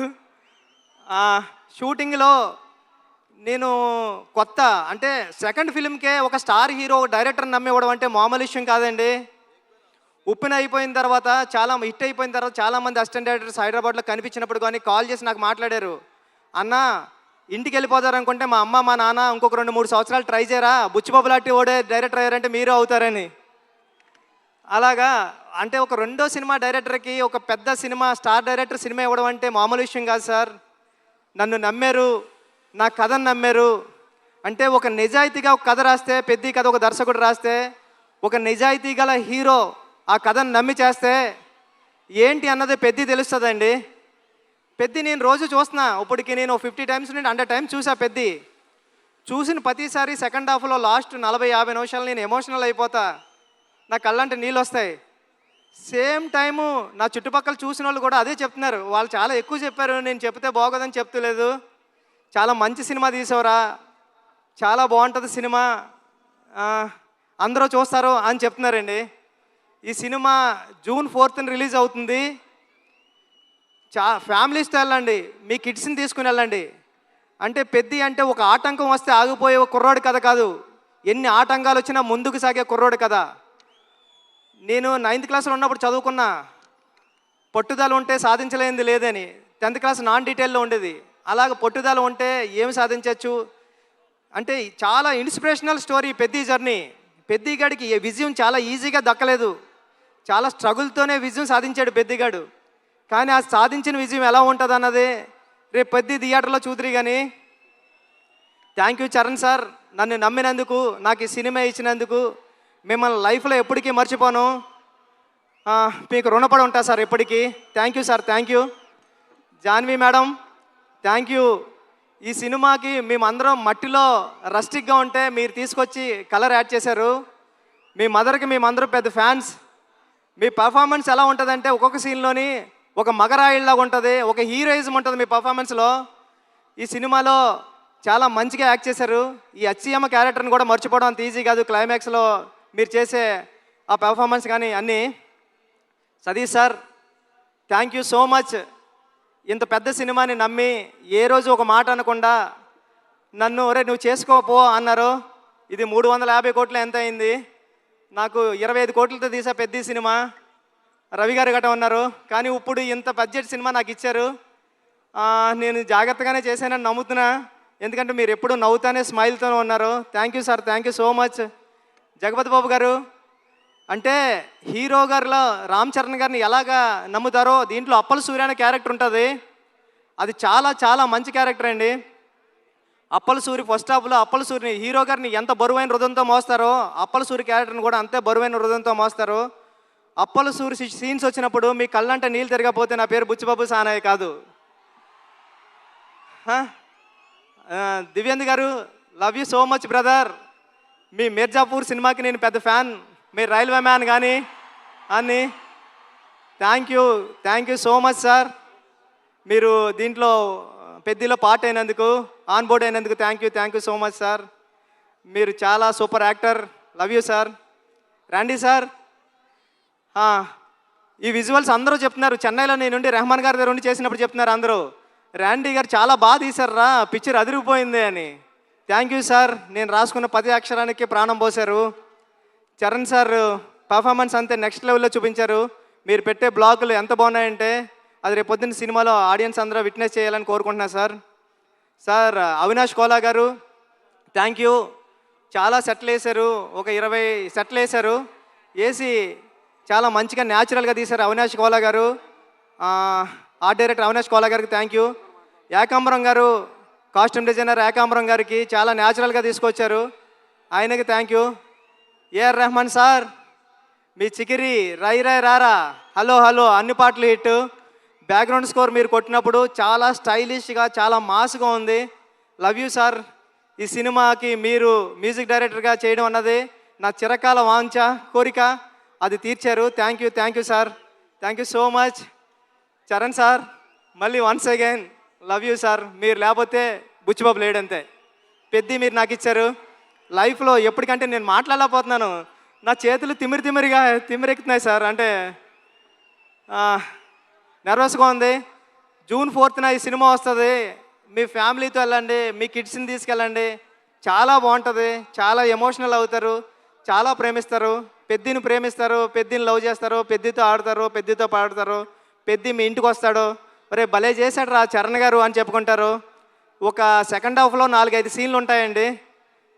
షూటింగ్లో నేను కొత్త, అంటే సెకండ్ ఫిలింకే ఒక స్టార్ హీరో డైరెక్టర్ నమ్మివ్వడం అంటే మామూలు విషయం కాదండి. ఉప్పిన అయిపోయిన తర్వాత హిట్ అయిపోయిన తర్వాత చాలామంది అసిస్టెంట్ డైరెక్టర్స్ హైదరాబాద్లో కనిపించినప్పుడు కానీ కాల్ చేసి నాకు మాట్లాడారు, అన్న ఇంటికి వెళ్ళిపోతారనుకుంటే మా అమ్మ మా నాన్న ఇంకొక 2-3 సంవత్సరాలు ట్రై చేయరా, బుచ్చిబాబు లాంటి ఓడే డైరెక్టర్ అయ్యారంటే మీరు అవుతారని. అలాగా అంటే ఒక రెండో సినిమా డైరెక్టర్కి ఒక పెద్ద సినిమా స్టార్ డైరెక్టర్ సినిమా ఇవ్వడం అంటే మామూలు విషయం కాదు సార్. నన్ను నమ్మారు, నా కథను నమ్మారు. అంటే ఒక నిజాయితీగా ఒక కథ రాస్తే, పెద్ద కథ ఒక దర్శకుడు రాస్తే, ఒక నిజాయితీ గల హీరో ఆ కథను నమ్మి చేస్తే ఏంటి అన్నది పెద్ద తెలుస్తుందండి. పెద్ద నేను రోజు చూస్తున్నా, ఇప్పటికి నేను 50 టైమ్స్ నుండి 100 టైమ్స్ చూసా. పెద్ద చూసిన ప్రతిసారి సెకండ్ హాఫ్లో లాస్ట్ 40-50 నిమిషాలు నేను ఎమోషనల్ అయిపోతా, నా కళ్ళంటే నీళ్ళు వస్తాయి. సేమ్ టైము నా చుట్టుపక్కల చూసిన వాళ్ళు కూడా అదే చెప్తున్నారు. వాళ్ళు చాలా ఎక్కువ చెప్పారు, నేను చెప్తే బాగోదని చెప్తలేదు. చాలా మంచి సినిమా తీసావురా, చాలా బాగుంటుంది సినిమా, అందరూ చూస్తారు అని చెప్తున్నారండి. ఈ సినిమా June 4th రిలీజ్ అవుతుంది. ఫ్యామిలీస్తో వెళ్ళండి, మీ కిడ్స్ని తీసుకుని వెళ్ళండి. అంటే పెద్ద అంటే ఒక ఆటంకం వస్తే ఆగిపోయే ఒక కుర్రోడి కథ కాదు, ఎన్ని ఆటంకాలు వచ్చినా ముందుకు సాగే కుర్రోడి కథ. నేను 9th క్లాస్లో ఉన్నప్పుడు చదువుకున్నా, పట్టుదల ఉంటే సాధించలేనిది లేదని. 10th క్లాస్ నాన్ డీటెయిల్లో ఉండేది. అలాగ పట్టుదల ఉంటే ఏమి సాధించవచ్చు అంటే చాలా ఇన్స్పిరేషనల్ స్టోరీ పెద్ద జర్నీ. పెద్దిగాడికి ఈ విజయం చాలా ఈజీగా దక్కలేదు, చాలా స్ట్రగుల్తోనే విజయం సాధించాడు పెద్దిగాడు. కానీ ఆ సాధించిన విజయం ఎలా ఉంటుంది అన్నది రేపు పెద్ద థియేటర్లో చూతురి. కానీ థ్యాంక్ యూ చరణ్ సార్, నన్ను నమ్మినందుకు, నాకు ఈ సినిమా ఇచ్చినందుకు. మిమ్మల్ని లైఫ్లో ఎప్పటికీ మర్చిపోను, మీకు రుణపడి ఉంటా సార్ ఎప్పటికీ. Thank you sir, thank you. Janhvi madam, thank you. ఈ సినిమాకి మేమందరం మట్టిలో రస్టిక్గా ఉంటే మీరు తీసుకొచ్చి కలర్ యాడ్ చేశారు. మీ మదర్కి మేమందరం పెద్ద ఫ్యాన్స్. మీ పర్ఫార్మెన్స్ ఎలా ఉంటుందంటే ఒక్కొక్క సీన్లోని ఒక మగరాయిల్లాగా ఉంటుంది, ఒక హీరోయిజం ఉంటుంది మీ పర్ఫార్మెన్స్లో. ఈ సినిమాలో చాలా మంచిగా యాక్ట్ చేశారు. ఈ అచ్చియమ్మ క్యారెక్టర్ని కూడా మర్చిపోవడం అంత ఈజీ కాదు. క్లైమాక్స్లో మీరు చేసే ఆ పెర్ఫార్మెన్స్ కానీ అన్నీ. Satish sir, thank you so much. ఇంత పెద్ద సినిమాని నమ్మి ఏ రోజు ఒక మాట అనకుండా నన్ను ఒరే నువ్వు చేసుకోపో అన్నారు. ఇది 350 కోట్లు ఎంత అయింది, నాకు 25 కోట్లతో తీసా పెద్ద సినిమా. రవి గారు గట్ట ఉన్నారు, కానీ ఇప్పుడు ఇంత బడ్జెట్ సినిమా నాకు ఇచ్చారు. నేను జాగ్రత్తగానే చేశానని నమ్ముతున్నా, ఎందుకంటే మీరు ఎప్పుడు నవ్వుతానే స్మైల్తోనే ఉన్నారు. Thank you sir, thank you so much. Jagapathi Babu గారు, అంటే హీరో గారిలో రామ్ చరణ్ గారిని ఎలాగా నమ్ముతారో దీంట్లో అప్పల సూర్య అనే క్యారెక్టర్ ఉంటుంది. అది చాలా చాలా మంచి క్యారెక్టర్ అండి. అప్పల సూరి ఫస్ట్ హాఫ్లో అప్పల సూరిని హీరో గారిని ఎంత బరువైన హృదయంతో మోస్తారో అప్పల సూరి క్యారెక్టర్ని కూడా అంతే బరువైన హృదయంతో మోస్తారు. అప్పల సూరి సీన్స్ వచ్చినప్పుడు మీ కళ్ళంటే నీళ్ళు తిరగకపోతే నా పేరు బుచ్చిబాబు సానాయ్ కాదు. దివ్యంద్ గారు, love you so much brother. మీ మిర్జాపూర్ సినిమాకి నేను పెద్ద ఫ్యాన్, మీరు రైల్వే మ్యాన్ కానీ అని. థ్యాంక్ యూ సో మచ్ సార్. మీరు దీంట్లో పెద్దలో పార్ట్ అయినందుకు, ఆన్ బోర్డ్ అయినందుకు thank you so much sir. మీరు చాలా super actor. Love you sir. రండి సార్. ఈ విజువల్స్ అందరూ చెప్తున్నారు, చెన్నైలో నేనుండి రెహమాన్ గారి దగ్గర ఉండి చేసినప్పుడు చెప్తున్నారు అందరూ, ర్యాండీ గారు చాలా బాగా తీశారా, పిక్చర్ అదిరిపోయింది అని. థ్యాంక్ యూ సార్. నేను రాసుకున్న 10 అక్షరానికి ప్రాణం పోశారు. చరణ్ సార్ పర్ఫార్మెన్స్ అంతే నెక్స్ట్ లెవెల్లో చూపించారు. మీరు పెట్టే బ్లాగులు ఎంత బాగున్నాయంటే అది రేపు పొద్దున్న సినిమాలో ఆడియన్స్ అందరూ విట్నెస్ చేయాలని కోరుకుంటున్నా సార్. సార్ అవినాష్ కోలా గారు థ్యాంక్ యూ. చాలా సెట్లు వేశారు, ఒక 20 సెట్లు వేశారు. వేసి చాలా మంచిగా న్యాచురల్గా తీశారు అవినాష్ కోలా గారు. ఆర్ట్ డైరెక్టర్ అవినాష్ కోలా గారికి థ్యాంక్ యూ. ఏకాంబరం గారు కాస్ట్యూమ్ డిజైనర్ ఏకాంబరం గారికి చాలా న్యాచురల్గా తీసుకొచ్చారు, ఆయనకి thank you. AR Rahman sir మీ చికిరి రై రై రారా హలో హలో అన్ని పాటలు హిట్. బ్యాక్గ్రౌండ్ స్కోర్ మీరు కొట్టినప్పుడు చాలా స్టైలిష్గా చాలా మాస్గా ఉంది. Love you sir. ఈ సినిమాకి మీరు మ్యూజిక్ డైరెక్టర్గా చేయడం అన్నది నా చిరకాల వాంఛ కోరిక, అది తీర్చారు. Thank you sir. Thank you so much. Charan sir మళ్ళీ once again love you sir. మీరు లేకపోతే బుచ్చిబాబు లేడంతే. పెద్ద మీరు నాకు ఇచ్చారు. లైఫ్లో ఎప్పటికంటే నేను మాట్లాడలేకపోతున్నాను, నా చేతులు తిమ్మిరెక్కుతున్నాయి సార్. అంటే నర్వస్గా ఉంది. జూన్ 4న ఈ సినిమా వస్తుంది. మీ ఫ్యామిలీతో వెళ్ళండి, మీ కిడ్స్ని తీసుకెళ్ళండి, చాలా బాగుంటుంది. చాలా ఎమోషనల్ అవుతారు, చాలా ప్రేమిస్తారు. పెద్దిని ప్రేమిస్తారు, పెద్దిని లవ్ చేస్తారు, పెద్దితో ఆడతారు, పెద్దితో పాడతారు. పెద్ది మీ ఇంటికి వస్తాడు, ఒరే భలే చేశాడు రా చరణ్ గారు అని చెప్పుకుంటారు. ఒక సెకండ్ హాఫ్లో 4-5 సీన్లు ఉంటాయండి.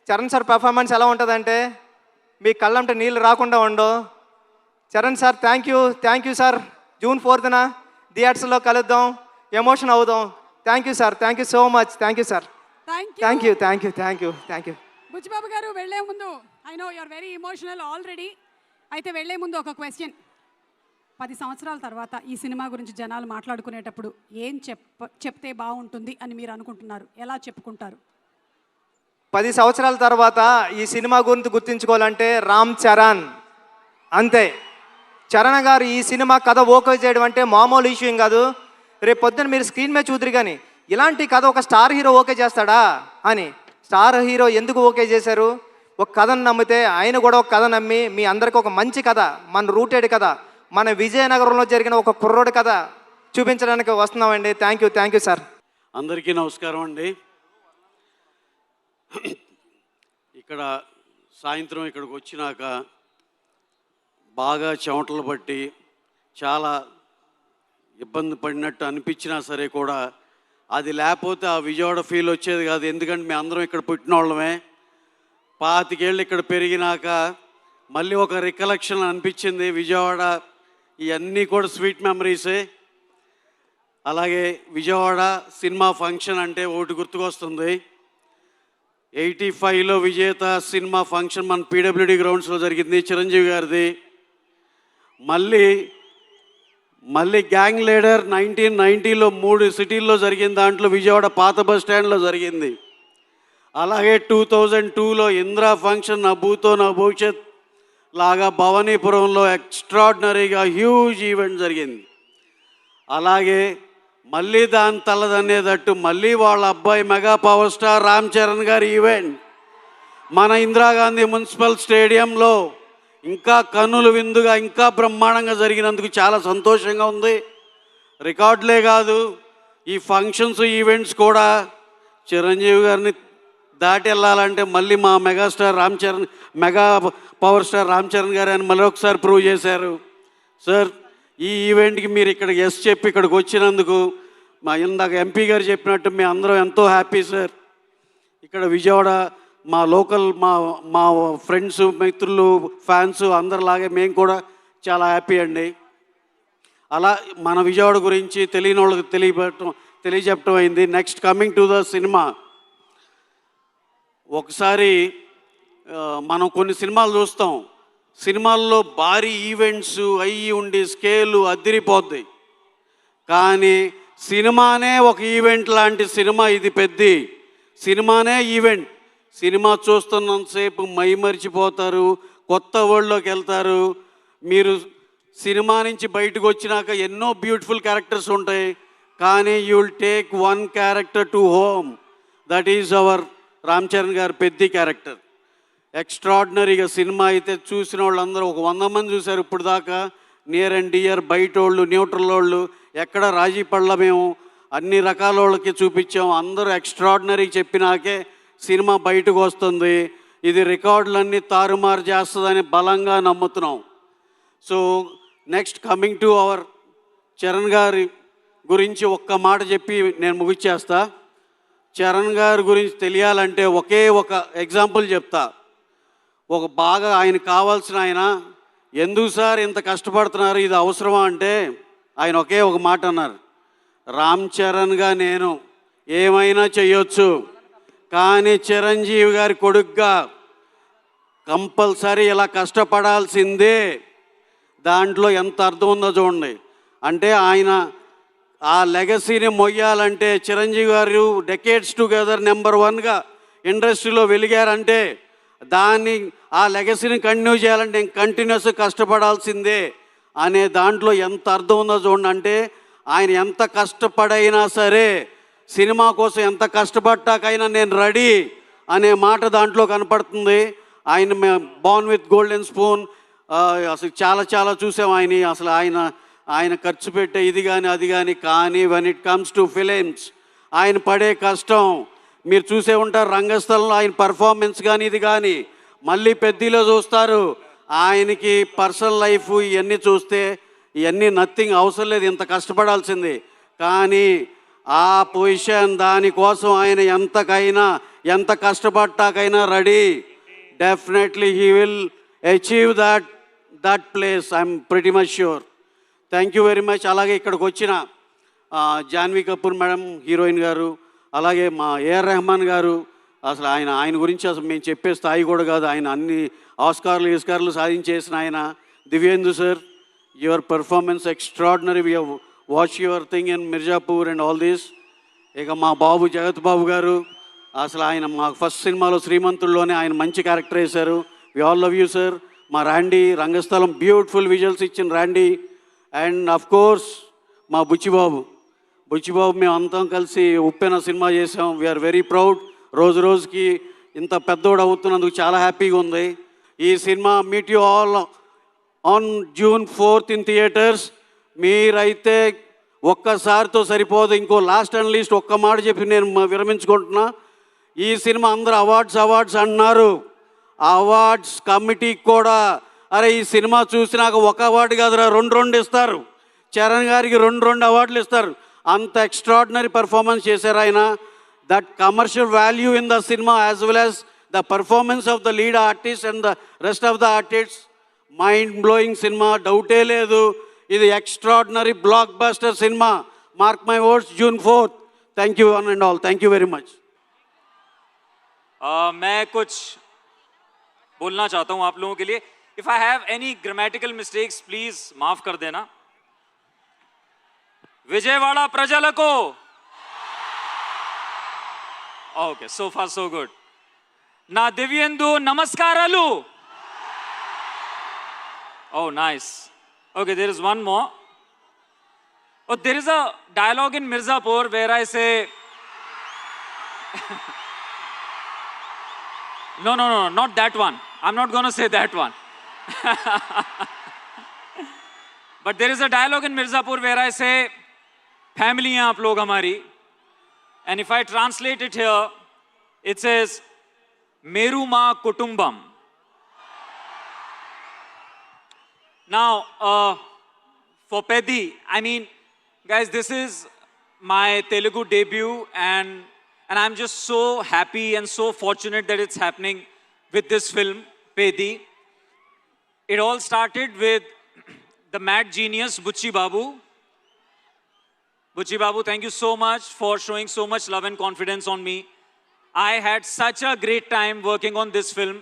చరణ్ సార్ పర్ఫార్మెన్స్ ఎలా ఉంటుందంటే మీ కళ్ళంటే నీళ్ళు రాకుండా ఉండవు. Charan sir thank you sir. June 4న థియేటర్స్లో కలుద్దాం, ఎమోషన్ అవుదాం. Thank you sir. Thank you so much. Thank you sir. Thank you. Buchibabu గారు వెళ్లే ముందు, I know you are very emotional already. అయితే వెళ్లే ముందు ఒక క్వశ్చన్. 10 సంవత్సరాల తర్వాత ఈ సినిమా గురించి జనాలు మాట్లాడుకునేటప్పుడు ఏం చెప్తే బాగుంటుంది అని మీరు అనుకుంటున్నారు? ఎలా చెప్పుకుంటారు? 10 సంవత్సరాల తర్వాత ఈ సినిమా గురించి గుర్తించుకోవాలంటే రామ్ చరణ్ అంతే. చరణ్ గారు ఈ సినిమా కథ ఓకే చేయడం అంటే మామూలు ఇష్యూ ఏం కాదు. రేపు పొద్దున్న మీరు స్క్రీన్ మీద చూద్దరు కానీ ఇలాంటి కథ ఒక స్టార్ హీరో ఓకే చేస్తాడా అని. స్టార్ హీరో ఎందుకు ఓకే చేశారు? ఒక కథను నమ్మితే ఆయన కూడా ఒక కథ నమ్మి మీ అందరికీ ఒక మంచి కథ, మన రూటెడ్ కథ, మన విజయనగరంలో జరిగిన ఒక కుర్రోడి కథ చూపించడానికి వస్తున్నామండి. Thank you sir. అందరికీ నమస్కారం అండి. ఇక్కడ సాయంత్రం ఇక్కడికి వచ్చినాక బాగా చెమటలు పట్టి చాలా ఇబ్బంది పడినట్టు అనిపించినా సరే కూడా అది లేకపోతే ఆ విజయవాడ ఫీల్ వచ్చేది కాదు. ఎందుకంటే మేము అందరం ఇక్కడ పుట్టిన వాళ్ళమే. 25 ఏళ్ళు ఇక్కడ పెరిగినాక మళ్ళీ ఒక రికలెక్షన్ అనిపించింది విజయవాడ. ఇవన్నీ కూడా స్వీట్ మెమరీసే. అలాగే విజయవాడ సినిమా ఫంక్షన్ అంటే ఒకటి గుర్తుకొస్తుంది. 85లో విజేత సినిమా ఫంక్షన్ మన పీడబ్ల్యూడి గ్రౌండ్స్లో జరిగింది, చిరంజీవి గారిది. మళ్ళీ గ్యాంగ్ లీడర్ 1990లో 3 సిటీల్లో జరిగింది. దాంట్లో విజయవాడ పాత బస్ స్టాండ్లో జరిగింది. అలాగే 2002లో ఇందిరా ఫంక్షన్ నా భూతో నా భవిష్యత్ లాగా భవానీపురంలో ఎక్స్ట్రాడినరీగా హ్యూజ్ ఈవెంట్ జరిగింది. అలాగే మళ్ళీ దాని తలదనేటట్టు మళ్ళీ వాళ్ళ అబ్బాయి mega power star Ram Charan గారి ఈవెంట్ మన ఇందిరాగాంధీ మున్సిపల్ స్టేడియంలో ఇంకా కన్నుల విందుగా ఇంకా బ్రహ్మాండంగా జరిగినందుకు చాలా సంతోషంగా ఉంది. రికార్డులే కాదు, ఈ ఫంక్షన్స్ ఈవెంట్స్ కూడా చిరంజీవి గారిని దాటి వెళ్ళాలంటే మళ్ళీ మా mega power star Ram Charan గారు అని మరొకసారి ప్రూవ్ చేశారు. సార్ ఈ ఈవెంట్కి మీరు ఇక్కడ ఎస్ చెప్పి ఇక్కడికి వచ్చినందుకు మా ఇందాక ఎంపీ గారు చెప్పినట్టు మేము అందరం ఎంతో హ్యాపీ సార్. ఇక్కడ విజయవాడ మా లోకల్ మా ఫ్రెండ్స్ మిత్రులు ఫ్యాన్స్ అందరిలాగే మేము కూడా చాలా హ్యాపీ అండి. అలా మన విజయవాడ గురించి తెలియని వాళ్ళకి తెలియజెప్పడం అయింది. Next coming to the cinema. ఒకసారి మనం కొన్ని సినిమాలు చూస్తాం, సినిమాల్లో భారీ ఈవెంట్స్ అయ్యి ఉండి స్కేలు అదిరిపోద్ది. కానీ సినిమానే ఒక ఈవెంట్ లాంటి సినిమా ఇది. పెద్ద సినిమానే ఈవెంట్. సినిమా చూస్తున్నంతసేపు మైమరిచిపోతారు, కొత్త వరల్డ్లోకి వెళ్తారు. మీరు సినిమా నుంచి బయటకు వచ్చినాక ఎన్నో బ్యూటిఫుల్ క్యారెక్టర్స్ ఉంటాయి, కానీ you will take one character to home. That is our Ram Charan గారు పెద్ద క్యారెక్టర్. ఎక్స్ట్రాడినరీగా సినిమా అయితే చూసిన వాళ్ళందరూ ఒక 100 మంది చూశారు ఇప్పుడు దాకా. నియర్ అండ్ డియర్, బయట వాళ్ళు, న్యూట్రల్ వాళ్ళు, ఎక్కడ రాజీ పడల. మేము అన్ని రకాల వాళ్ళకి చూపించాం. అందరూ ఎక్స్ట్రాడినరీ చెప్పినాకే సినిమా బయటకు వస్తుంది. ఇది రికార్డులన్నీ తారుమారు చేస్తుందని బలంగా నమ్ముతున్నాం. So next coming to our Charan గారి గురించి ఒక్క మాట చెప్పి నేను ముగిచ్చేస్తా. చరణ్ గారి గురించి తెలియాలంటే ఒకే ఒక ఎగ్జాంపుల్ చెప్తా. ఒక బాగా ఆయన కావాల్సిన ఆయన, ఎందుకు సార్ ఇంత కష్టపడుతున్నారు, ఇది అవసరమా అంటే ఆయన ఒకే ఒక మాట అన్నారు, రామ్ చరణ్గా నేను ఏమైనా చెయ్యొచ్చు, కానీ చిరంజీవి గారి కొడుకుగా కంపల్సరీ ఇలా కష్టపడాల్సిందే. దాంట్లో ఎంత అర్థం ఉందో చూడండి. అంటే ఆయన ఆ లెగసీని మొయ్యాలంటే, చిరంజీవి గారు డెకేడ్స్ టుగెదర్ నెంబర్ 1గా ఇండస్ట్రీలో వెలిగారంటే, దాన్ని ఆ లెగసీని కంటిన్యూ చేయాలంటే కంటిన్యూస్గా కష్టపడాల్సిందే అనే దాంట్లో ఎంత అర్థం ఉందో చూడండి. అంటే ఆయన ఎంత కష్టపడైనా సరే, సినిమా కోసం ఎంత కష్టపడ్డాకైనా నేను రెడీ అనే మాట దాంట్లో కనపడుతుంది. ఆయన బోర్న్ విత్ గోల్డెన్ స్పూన్ అసలు చాలా చాలా చూసాం ఆయన. అసలు ఆయన ఖర్చు పెట్టే ఇది కానీ అది కానీ when it comes to films ఆయన పడే కష్టం మీరు చూసే ఉంటారు. రంగస్థలంలో ఆయన పర్ఫార్మెన్స్ కానీ ఇది కానీ, మళ్ళీ పెద్దలో చూస్తారు. ఆయనకి పర్సనల్ లైఫ్ ఇవన్నీ చూస్తే ఇవన్నీ నథింగ్, అవసరం లేదు, ఇంత కష్టపడాల్సింది. కానీ ఆ పొజిషన్ దానికోసం ఆయన ఎంత కష్టపడ్డాకైనా ready. Definitely he will achieve that place, I'm pretty much sure. Thank you very much. అలాగే ఇక్కడికి వచ్చిన జాన్వీ కపూర్ మేడం హీరోయిన్ గారు, అలాగే మా ఏఆర్ రెహమాన్ గారు, అసలు ఆయన గురించి అసలు మేము చెప్పే స్థాయి కూడా కాదు. ఆయన అన్ని ఆస్కార్లు సాధించేసిన ఆయన. Divyendu sir, your performance extraordinary. We have watch your thing in Mirzapur and all this. ఇక మా బాబు జగత్ బాబు గారు, అసలు ఆయన మా ఫస్ట్ సినిమాలో శ్రీమంతుల్లోనే ఆయన మంచి క్యారెక్టర్ వేశారు. We all love you sir. మా ర్యాండీ రంగస్థలం బ్యూటిఫుల్ విజువల్స్ ఇచ్చిన ర్యాండీ. అండ్ అఫ్ కోర్స్ మా బుచ్చిబాబు మేము అంతా కలిసి ఉప్పెన సినిమా చేసాం. We are very proud. రోజు రోజుకి ఇంత పెద్దోడు అవుతున్నందుకు చాలా హ్యాపీగా ఉంది. ఈ cinema meet you all on June 4th in theatres. మీరైతే ఒక్కసారితో సరిపోదు. ఇంకో లాస్ట్ అండ్ లీస్ట్ ఒక్క మాట చెప్పి నేను విరమించుకుంటున్నా. ఈ సినిమా అందరూ అవార్డ్స్ అంటున్నారు. అవార్డ్స్ కమిటీకి కూడా అరే ఈ సినిమా చూసినాక ఒక అవార్డు కాదురా, 2 ఇస్తారు. చరణ్ గారికి 2 అవార్డులు ఇస్తారు. అంత ఎక్స్ట్రాడినరీ పర్ఫార్మెన్స్ చేశారు ఆయన. That commercial value in the cinema as well as the performance of the lead artist and the rest of the artist, mind blowing cinema, డౌటే లేదు. ఇది extraordinary block buster cinema. Mark my words, June 4th. Thank you one and all. Thank you very much. मैं कुछ बोलना चाहता हूँ आप लोगों के लिए. If I have any grammatical mistakes please माफ कर देना. విజయవాడ ప్రజలకు okay, so far so good. నా దివ్యేందు నమస్కారాలు. Oh nice. Okay, there is one more. Oh there is a dialogue in Mirzapur where I say no, not that one. I'm not going to say that one. But there is a dialogue in Mirzapur where I say, family hain aap log hamari. And if I translate it here, it says, Meru ma kutumbam. Now, for Peddi, I mean, guys, this is my Telugu debut, and I'm just so happy and so fortunate that it's happening with this film, Peddi. It all started with the mad genius, Bucci Babu. Bucci Babu, thank you so much for showing so much love and confidence on me. I had such a great time working on this film,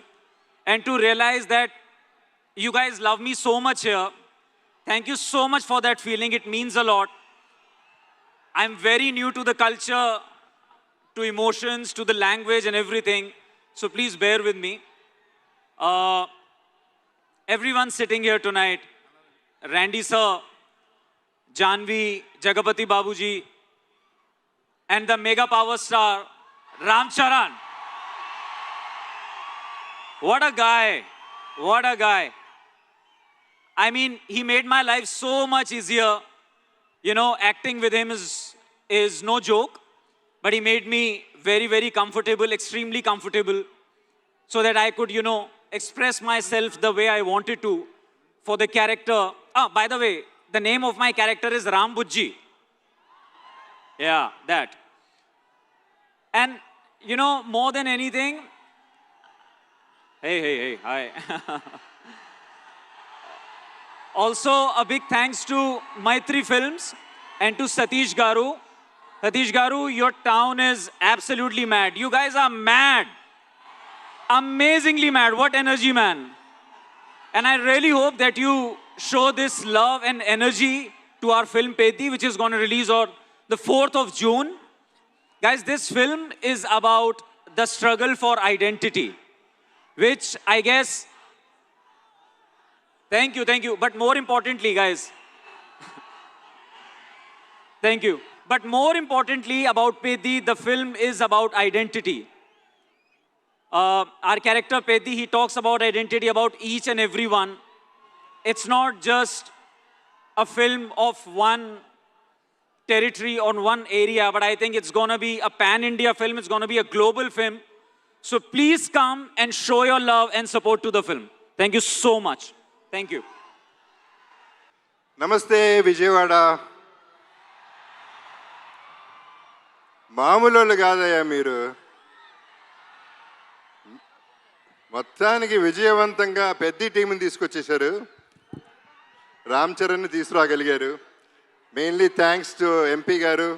and to realize that you guys love me so much here, thank you so much for that feeling. It means a lot. I'm very new to the culture, to emotions, to the language and everything. so please bear with me. Everyone sitting here tonight, Randy sir, Janvi, Jagapati Babuji, and the mega power star, Ram Charan. What a guy. What a guy. I mean, he made my life so much easier. You know, acting with him is no joke, but he made me very, very comfortable, extremely comfortable, so that I could, you know, express myself the way I wanted to for the character. By the way, the name of my character is Ram Bujji. Yeah, that. And, you know, more than anything, hey, hi. Also, a big thanks to Maitri Films and to Satish Garu. Satish Garu, your town is absolutely mad. You guys are mad. Amazingly mad. What energy, man. And I really hope that you show this love and energy to our film Peddi, which is going to release on the 4th of June. Guys, this film is about the struggle for identity, which I guess, thank you. But more importantly, guys, thank you. But more importantly about Peddi, the film is about identity. Our character Peddi, he talks about identity, about each and every one. It's not just a film of one territory on one area, but I think it's going to be a pan-India film. It's going to be a global film. So please come and show your love and support to the film. Thank you so much. Thank you. Namaste, Vijayawada. మామూలు కాదయ్యా మీరు. మొత్తానికి విజయవంతంగా పెద్ద టీంని తీసుకొచ్చేశారు. రామ్ చరణ్ని తీసుకురాగలిగారు. మెయిన్లీ థ్యాంక్స్ టు ఎంపీ గారు.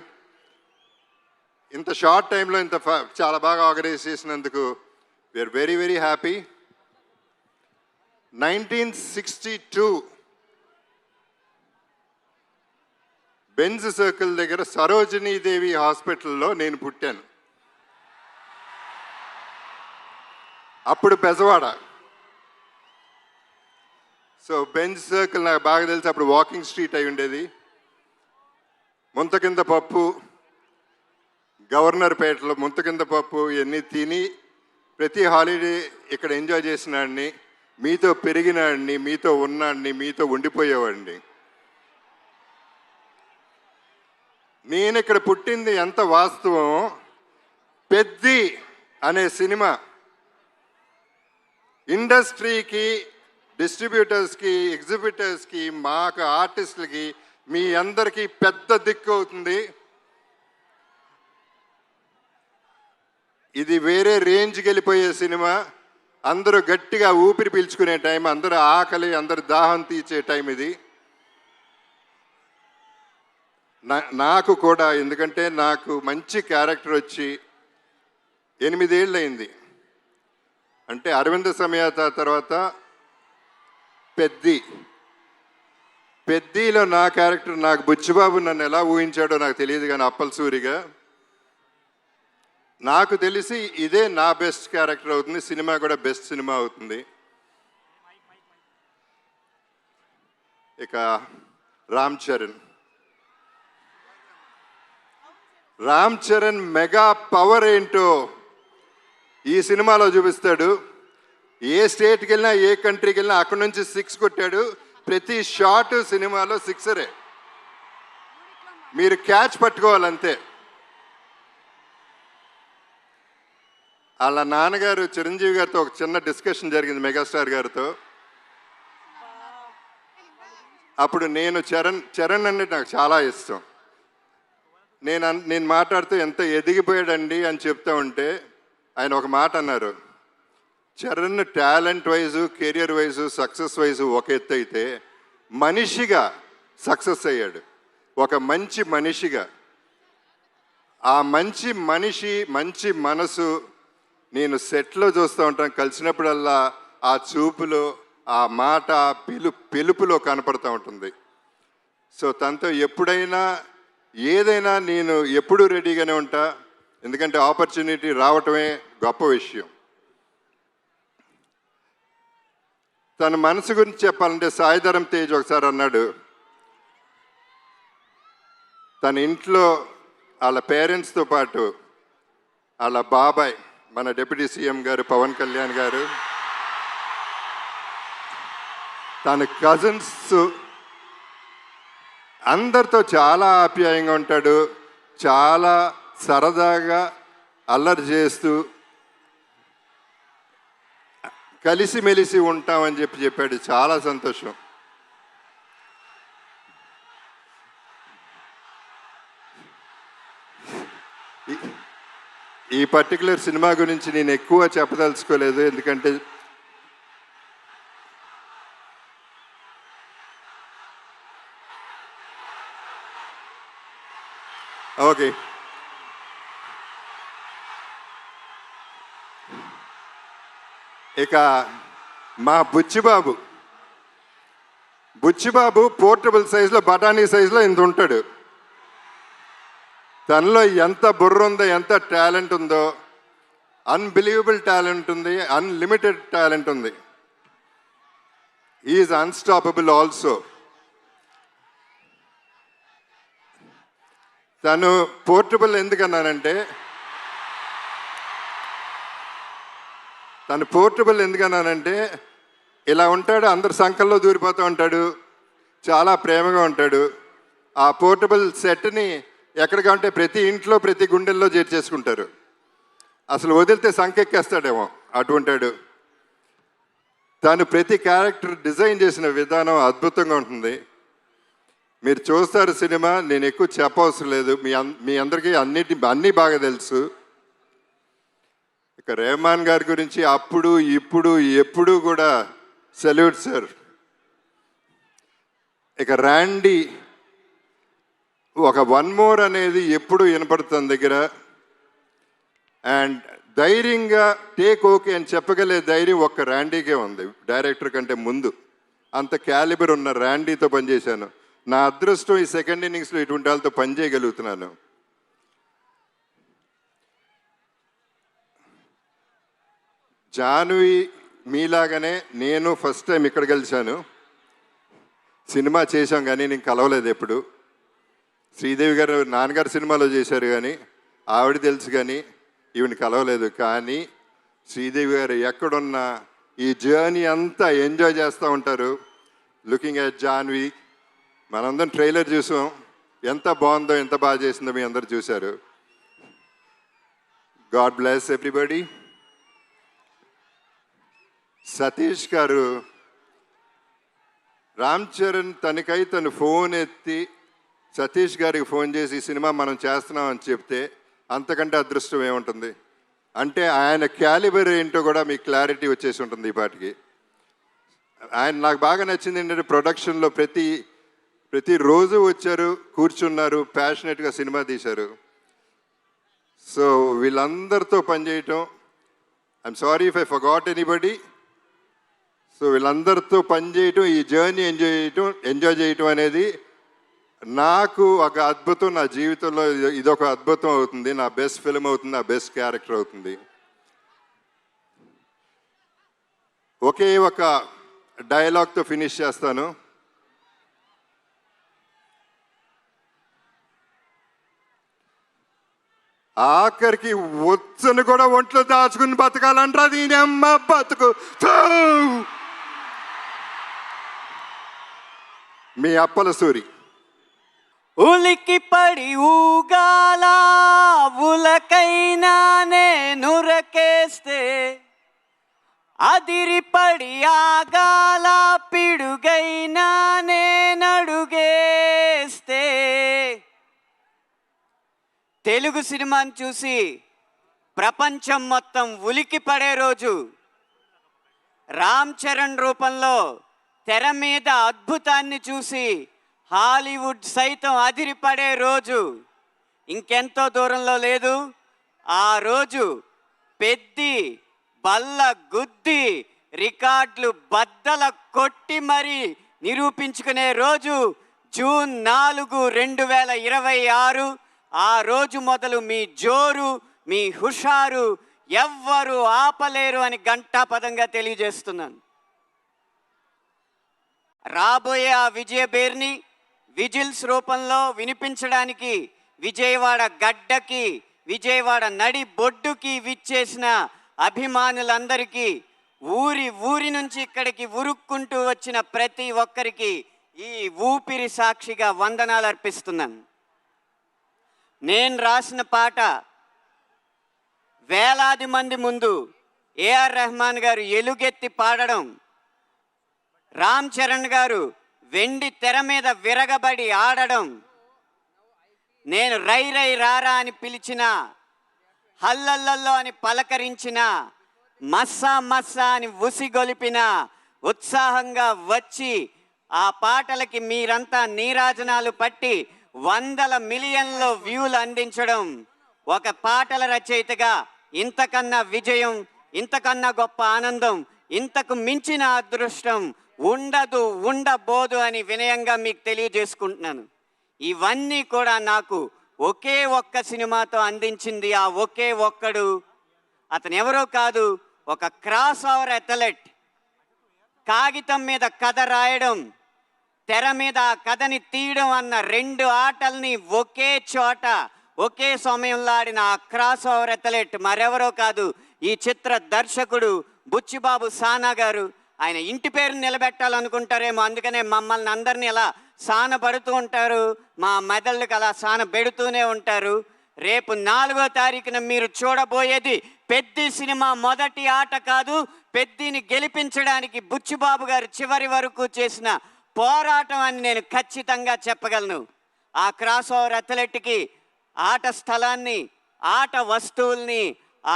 ఇంత షార్ట్ టైంలో ఇంత చాలా బాగా ఆర్గనైజ్ చేసినందుకు we are very very happy. 1962 Benz circle దగ్గర సరోజినీదేవి హాస్పిటల్లో నేను పుట్టాను. అప్పుడు బెజవాడ. సో బెంజ్ సర్కిల్ నాకు బాగా తెలిసి అప్పుడు వాకింగ్ స్ట్రీట్ అయి ఉండేది. ముంతకింద పప్పు, గవర్నర్ పేటలో ముంతకింద పప్పు ఇవన్నీ తిని ప్రతి హాలిడే ఇక్కడ ఎంజాయ్ చేసినాడిని, మీతో పెరిగినాడిని, మీతో ఉన్నాడిని, మీతో ఉండిపోయేవాడిని. నేను ఇక్కడ పుట్టింది ఎంత వాస్తవం. పెద్ది అనే సినిమా ఇండస్ట్రీకి, డిస్ట్రిబ్యూటర్స్కి, ఎగ్జిబిటర్స్కి, మాకు ఆర్టిస్టులకి, మీ అందరికీ పెద్ద దిక్కు అవుతుంది. ఇది వేరే రేంజ్కి వెళ్ళిపోయే సినిమా. అందరూ గట్టిగా ఊపిరి పీల్చుకునే టైం, అందరూ ఆకలి, అందరు దాహం తీర్చే టైం ఇది. నాకు కూడా, ఎందుకంటే నాకు మంచి క్యారెక్టర్ వచ్చి 8 ఏళ్ళు అయింది. అంటే అరవింద సమేత తర్వాత పెద్దిలో నా క్యారెక్టర్, నాకు బుచ్చిబాబు నన్ను ఎలా ఊహించాడో నాకు తెలియదు, కానీ అప్పలసూరిగా నాకు తెలిసి ఇదే నా బెస్ట్ క్యారెక్టర్ అవుతుంది. సినిమా కూడా బెస్ట్ సినిమా అవుతుంది. ఇక రామ్ చరణ్ మెగా పవర్ ఏంటో ఈ సినిమాలో చూపిస్తాడు. ఏ స్టేట్కి వెళ్ళినా, ఏ కంట్రీకి వెళ్ళినా అక్కడి నుంచి 6 కొట్టాడు. ప్రతి షాట్ సినిమాలో 6రే. మీరు క్యాచ్ పట్టుకోవాలంతే. వాళ్ళ నాన్నగారు చిరంజీవి గారితో ఒక చిన్న డిస్కషన్ జరిగింది, మెగాస్టార్ గారితో. అప్పుడు నేను చరణ్ అంటే నాకు చాలా ఇష్టం. నేను మాట్లాడుతూ ఎంత ఎదిగిపోయాడండి అని చెప్తా ఉంటే ఆయన ఒక మాట అన్నారు, Charan talent wise, career wise, success wise ఒక ఎత్తు అయితే మనిషిగా సక్సెస్ అయ్యాడు. ఒక మంచి మనిషిగా, ఆ మంచి మనిషి, మంచి మనసు నేను సెట్లో చూస్తూ ఉంటాను. కలిసినప్పుడల్లా ఆ చూపులో, ఆ మాట, ఆ పిలుపులో కనపడుతూ ఉంటుంది. సో తనతో ఎప్పుడైనా ఏదైనా నేను ఎప్పుడూ రెడీగానే ఉంటా. ఎందుకంటే ఆపర్చునిటీ రావటమే గొప్ప విషయం. తన మనసు గురించి చెప్పాలంటే సాయిధరం తేజ్ ఒకసారి అన్నాడు, తన ఇంట్లో వాళ్ళ పేరెంట్స్తో పాటు వాళ్ళ బాబాయ్ మన డిప్యూటీ సీఎం గారు పవన్ కళ్యాణ్ గారు, తన కజిన్స్ అందరితో చాలా ఆప్యాయంగా ఉంటాడు, చాలా సరదాగా అల్లరి చేస్తూ కలిసిమెలిసి ఉంటామని చెప్పాడు. చాలా సంతోషం. ఈ పర్టికులర్ సినిమా గురించి నేను ఎక్కువ చెప్పదలుచుకోలేదు, ఎందుకంటే ఓకే, ఇక మా బుచ్చిబాబు పోర్టబుల్ సైజులో బఠానీ సైజులో ఇంత ఉంటాడు. తనలో ఎంత బుర్ర ఉందో, ఎంత టాలెంట్ ఉందో, అన్బిలీవబుల్ టాలెంట్ ఉంది, అన్లిమిటెడ్ టాలెంట్ ఉంది. Is unstoppable also. తను పోర్టబుల్ ఎందుకన్నానంటే ఇలా ఉంటాడు, అందరు సంకల్లో దూరిపోతూ ఉంటాడు, చాలా ప్రేమగా ఉంటాడు. ఆ పోర్టబుల్ సెట్ని ఎక్కడికంటే ప్రతి ఇంట్లో ప్రతి గుండెల్లో చేర్చేసుకుంటారు. అసలు వదిలితే సంకెక్కేస్తాడేమో అటువంటాడు. తను ప్రతి క్యారెక్టర్ డిజైన్ చేసిన విధానం అద్భుతంగా ఉంటుంది. మీరు చూస్తారు సినిమా, నేను ఎక్కువ చెప్పవసరం లేదు, మీ అందరికీ అన్నీ బాగా తెలుసు. ఇక రెహమాన్ గారి గురించి అప్పుడు ఇప్పుడు ఎప్పుడు కూడా సెల్యూట్ సార్. ఇక ర్యాండీ ఒక వన్ మోర్ అనేది ఎప్పుడు వినపడుతుంది దగ్గర. అండ్ ధైర్యంగా టేక్ ఓకే అని చెప్పగలే ధైర్యం ఒక్క ర్యాండీకే ఉంది. డైరెక్టర్ కంటే ముందు అంత క్యాలిబర్ ఉన్న ర్యాండీతో పనిచేశాను. నా అదృష్టం ఈ సెకండ్ ఇన్నింగ్స్లో ఇటువంటి వాళ్ళతో పనిచేయగలుగుతున్నాను. జాన్వి మీలాగానే నేను ఫస్ట్ టైం ఇక్కడ కలిశాను. సినిమా చేశాం కానీ నేను కలవలేదు ఎప్పుడు. శ్రీదేవి గారు నాన్నగారు సినిమాలో చేశారు కానీ ఆవిడ తెలుసు, కానీ ఈవిని కలవలేదు. కానీ శ్రీదేవి గారు ఎక్కడున్నా ఈ జర్నీ అంతా ఎంజాయ్ చేస్తూ ఉంటారు. లుకింగ్ ఎట్ జాన్వి, మనందరం ట్రైలర్ చూసాం, ఎంత బాగుందో, ఎంత బాగా చేసిందో మీ అందరు చూశారు. God bless everybody. సతీష్ గారు, రామ్ చరణ్ తనకై తను ఫోన్ ఎత్తి సతీష్ గారికి ఫోన్ చేసి ఈ సినిమా మనం చేస్తున్నాం అని చెప్తే అంతకంటే అదృష్టం ఏముంటుంది. అంటే ఆయన క్యాలిబర్ ఏంటో కూడా మీకు క్లారిటీ వచ్చేసి ఉంటుంది ఈ పాటికి. ఆయన నాకు బాగా నచ్చింది ఏంటంటే ప్రొడక్షన్లో ప్రతిరోజు వచ్చారు, కూర్చున్నారు, ప్యాషనెట్గా సినిమా తీశారు. సో వీళ్ళందరితో పనిచేయటం, I'm sorry if I forgot anybody. So వీళ్ళందరితో పనిచేయటం, ఈ జర్నీ ఎంజాయ్ చేయటం అనేది నాకు ఒక అద్భుతం. నా జీవితంలో ఇదొక అద్భుతం అవుతుంది. నా బెస్ట్ ఫిల్మ్ అవుతుంది, నా బెస్ట్ క్యారెక్టర్ అవుతుంది. ఒకే ఒక డైలాగ్తో ఫినిష్ చేస్తాను. ఆఖరికి వచ్చను కూడా ఒంట్లో దాచుకుని బతకాలంటారా దీని అమ్మ బతుకు. మీ అప్పల సూరి. ఉలికి పడి ఊగాల ఉలకైనా నురకేస్తే, అదిరిపడి ఆగాల పిడుగైనా నడుగేస్తే. తెలుగు సినిమాని చూసి ప్రపంచం మొత్తం ఉలికి పడే రోజు, రామ్ చరణ్ రూపంలో తెర మీద అద్భుతాన్ని చూసి హాలీవుడ్ సైతం అదిరిపడే రోజు ఇంకెంతో దూరంలో లేదు. ఆ రోజు పెద్ది బల్ల గుద్ది రికార్డులు బద్దల కొట్టి మరి నిరూపించుకునే రోజు జూన్ 4, 2026. ఆ రోజు మొదలు మీ జోరు, మీ హుషారు ఎవ్వరు ఆపలేరు అని ఘంటాపదంగా తెలియజేస్తున్నాను. రాబోయే ఆ విజయబేర్ని విజిల్స్ రూపంలో వినిపించడానికి విజయవాడ గడ్డకి, విజయవాడ నడి బొడ్డుకి విచ్చేసిన అభిమానులందరికీ, ఊరి నుంచి ఇక్కడికి ఉరుక్కుంటూ వచ్చిన ప్రతి ఒక్కరికి ఈ ఊపిరి సాక్షిగా వందనాలు అర్పిస్తున్నాను. నేను రాసిన పాట వేలాది మంది ముందు ఏఆర్ రెహమాన్ గారు ఎలుగెత్తి పాడడం, రామ్ చరణ్ గారు వెండి తెర మీద విరగబడి ఆడడం, నేను రై రై రారా అని పిలిచిన, హల్లల్లల్లో అని పలకరించిన, మస్సా మస్సా అని ఉసిగొలిపిన, ఉత్సాహంగా వచ్చి ఆ పాటలకి మీరంతా నీరాజనాలు పట్టి వందల మిలియన్ల వ్యూలు అందించడం, ఒక పాటల రచయితగా ఇంతకన్నా విజయం, ఇంతకన్నా గొప్ప ఆనందం, ఇంతకు మించిన అదృష్టం ఉండదు, ఉండబోదు అని వినయంగా మీకు తెలియజేసుకుంటున్నాను. ఇవన్నీ కూడా నాకు ఒకే ఒక్క సినిమాతో అందించింది ఆ ఒకే ఒక్కడు. అతను ఎవరో కాదు, ఒక క్రాస్ ఓవర్ అథ్లెట్. కాగితం మీద కథ రాయడం, తెర మీద ఆ కథని తీయడం అన్న రెండు ఆటల్ని ఒకే చోట ఒకే సమయంలో ఆడిన ఆ క్రాస్ ఓవర్ అథ్లెట్ మరెవరో కాదు, ఈ చిత్ర దర్శకుడు బుచ్చిబాబు సానా గారు. ఆయన ఇంటి పేరు నిలబెట్టాలనుకుంటారేమో, అందుకనే మమ్మల్ని అందరినీ అలా సానబడుతూ ఉంటారు, మా మెదళ్ళకి అలా సానబెడుతూనే ఉంటారు. రేపు 4వ తారీఖున మీరు చూడబోయేది పెద్ది సినిమా మొదటి ఆట కాదు, పెద్దిని గెలిపించడానికి బుచ్చిబాబు గారు చివరి వరకు చేసిన పోరాటం అని నేను ఖచ్చితంగా చెప్పగలను. ఆ క్రాస్ ఓవర్ అథ్లెట్కి ఆట స్థలాన్ని, ఆట వస్తువుల్ని,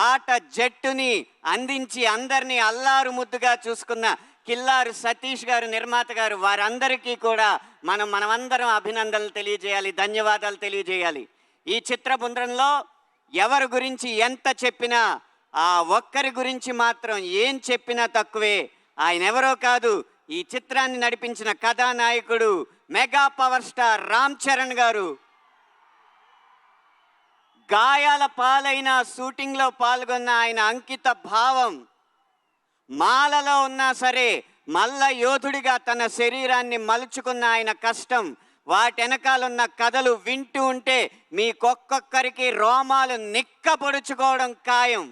ఆట జట్టుని అందించి అందరినీ అల్లారు ముద్దుగా చూసుకున్న కిల్లారు సతీష్ గారు, నిర్మాత గారు, వారందరికీ కూడా మనమందరం అభినందనలు తెలియజేయాలి, ధన్యవాదాలు తెలియజేయాలి. ఈ చిత్ర బృందంలో ఎవరి గురించి ఎంత చెప్పినా ఆ ఒక్కరి గురించి మాత్రం ఏం చెప్పినా తక్కువే. ఆయన ఎవరో కాదు, ఈ చిత్రాన్ని నడిపించిన కథానాయకుడు mega power star Ram Charan గారు. గాయాల పాలైన షూటింగ్లో పాల్గొన్న ఆయన అంకిత భావం, మాలలో ఉన్నా సరే మల్ల యోధుడిగా తన శరీరాన్ని మలుచుకున్న ఆయన కష్టం, వాటి వెనకాలన్న కథలు వింటూ ఉంటే మీకొక్కొక్కరికి రోమాలు నిక్కపొడుచుకోవడం ఖాయం.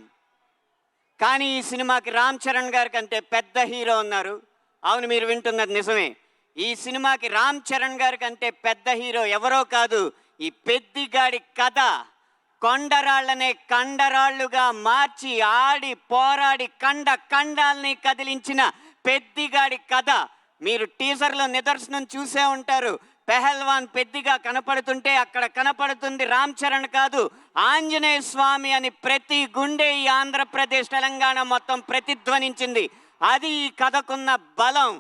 కానీ ఈ సినిమాకి రామ్ చరణ్ గారి కంటే పెద్ద హీరో ఉన్నారు. అవును, మీరు వింటున్నది నిజమే. ఈ సినిమాకి రామ్ చరణ్ గారి కంటే పెద్ద హీరో ఎవరో కాదు, ఈ పెద్దిగాడి కథ కొండరాళ్లనే కండరాళ్లుగా మార్చి ఆడి పోరాడి కండాల్ని కదిలించిన పెద్దిగాడి కథ. మీరు టీజర్లో నిదర్శనం చూసే ఉంటారు. పెహల్వాన్ పెద్దిగా కనపడుతుంటే అక్కడ కనపడుతుంది రామ్ చరణ్ కాదు, ఆంజనేయ స్వామి అని ప్రతి గుండె ఈ ఆంధ్రప్రదేశ్, తెలంగాణ మొత్తం ప్రతిధ్వనించింది. అది ఈ కథకున్న బలం.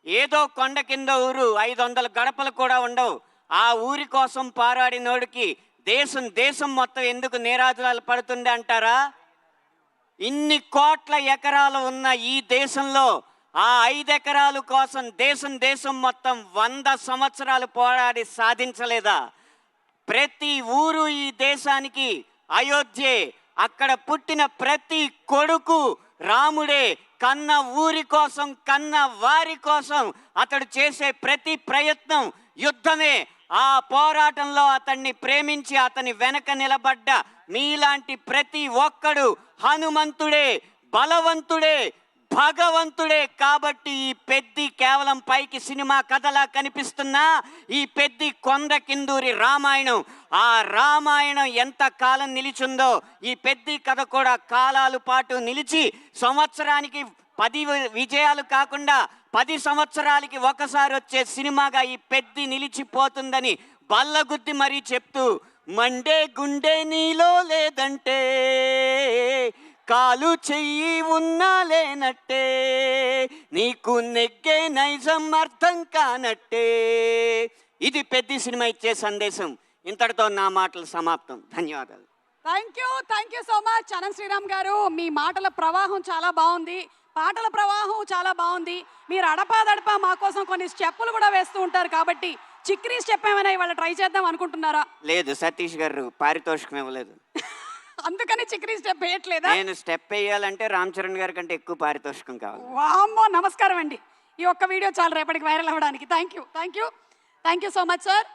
ఏదో కొండ కింద ఊరు, 500 గడపలు కూడా ఉండవు. ఆ ఊరి కోసం పోరాడినోడికి దేశం మొత్తం ఎందుకు నీరాజనాలు పడుతుంది అంటారా? ఇన్ని కోట్ల ఎకరాలు ఉన్న ఈ దేశంలో ఆ 5 ఎకరాల కోసం దేశం మొత్తం 100 సంవత్సరాలు పోరాడి సాధించలేదా? ప్రతి ఊరు ఈ దేశానికి అయోధ్యే. అక్కడ పుట్టిన ప్రతి కొడుకు రాముడే. కన్న ఊరి కోసం, కన్న వారి కోసం అతడు చేసే ప్రతి ప్రయత్నం యుద్ధమే. ఆ పోరాటంలో అతన్ని ప్రేమించి అతని వెనక నిలబడ్డ మీలాంటి ప్రతి ఒక్కడు హనుమంతుడే, బలవంతుడే, భగవంతుడే. కాబట్టి ఈ పెద్ది కేవలం పైకి సినిమా కథలా కనిపిస్తున్నా ఈ పెద్ది కొండ కిందూరి రామాయణం. ఆ రామాయణం ఎంత కాలం నిలిచిందో ఈ పెద్ది కథ కూడా కాలాల పాటు నిలిచి సంవత్సరానికి 10 విజయాలు కాకుండా 10 సంవత్సరాలకి ఒకసారి వచ్చే సినిమాగా ఈ పెద్ది నిలిచిపోతుందని బల్లగుద్ది మరీ చెప్తూ, మండే గుండె నీలో లేదంటే కాలు చెయ్యి ఉన్నా లేనట్టే, నీకు నెగ్గే నైజం అర్థం కానట్టే. ఇది పెద్ద సినిమా ఇచ్చే సందేశం. ఇంతటితో నా మాటలు సమాప్తం. ధన్యవాదాలు. Thank you so much Ananth Sriram garu. మీ మాటల ప్రవాహం చాలా బాగుంది, పాటల ప్రవాహం చాలా బాగుంది. మీరు అడపాదడపా మా కోసం కొన్ని స్టెప్పులు కూడా వేస్తూ ఉంటారు, కాబట్టి చిక్రీ స్టెప్ ఏమైనా ఇవాళ ట్రై చేద్దాం అనుకుంటున్నారా? లేదు, సతీష్ గారు పారితోషికం ఇవ్వలేదు, అందుకని చిక్రీ స్టెప్ వేయట్లేదా? నేను స్టెప్ వేయాలంటే రామ్ చరణ్ గారి కంటే ఎక్కువ పారితోషికం కావాలి. వామ్మో, నమస్కారం అండి. ఈ ఒక్క వీడియో చాలు రేపటికి వైరల్ అవ్వడానికి. Thank you so much sir.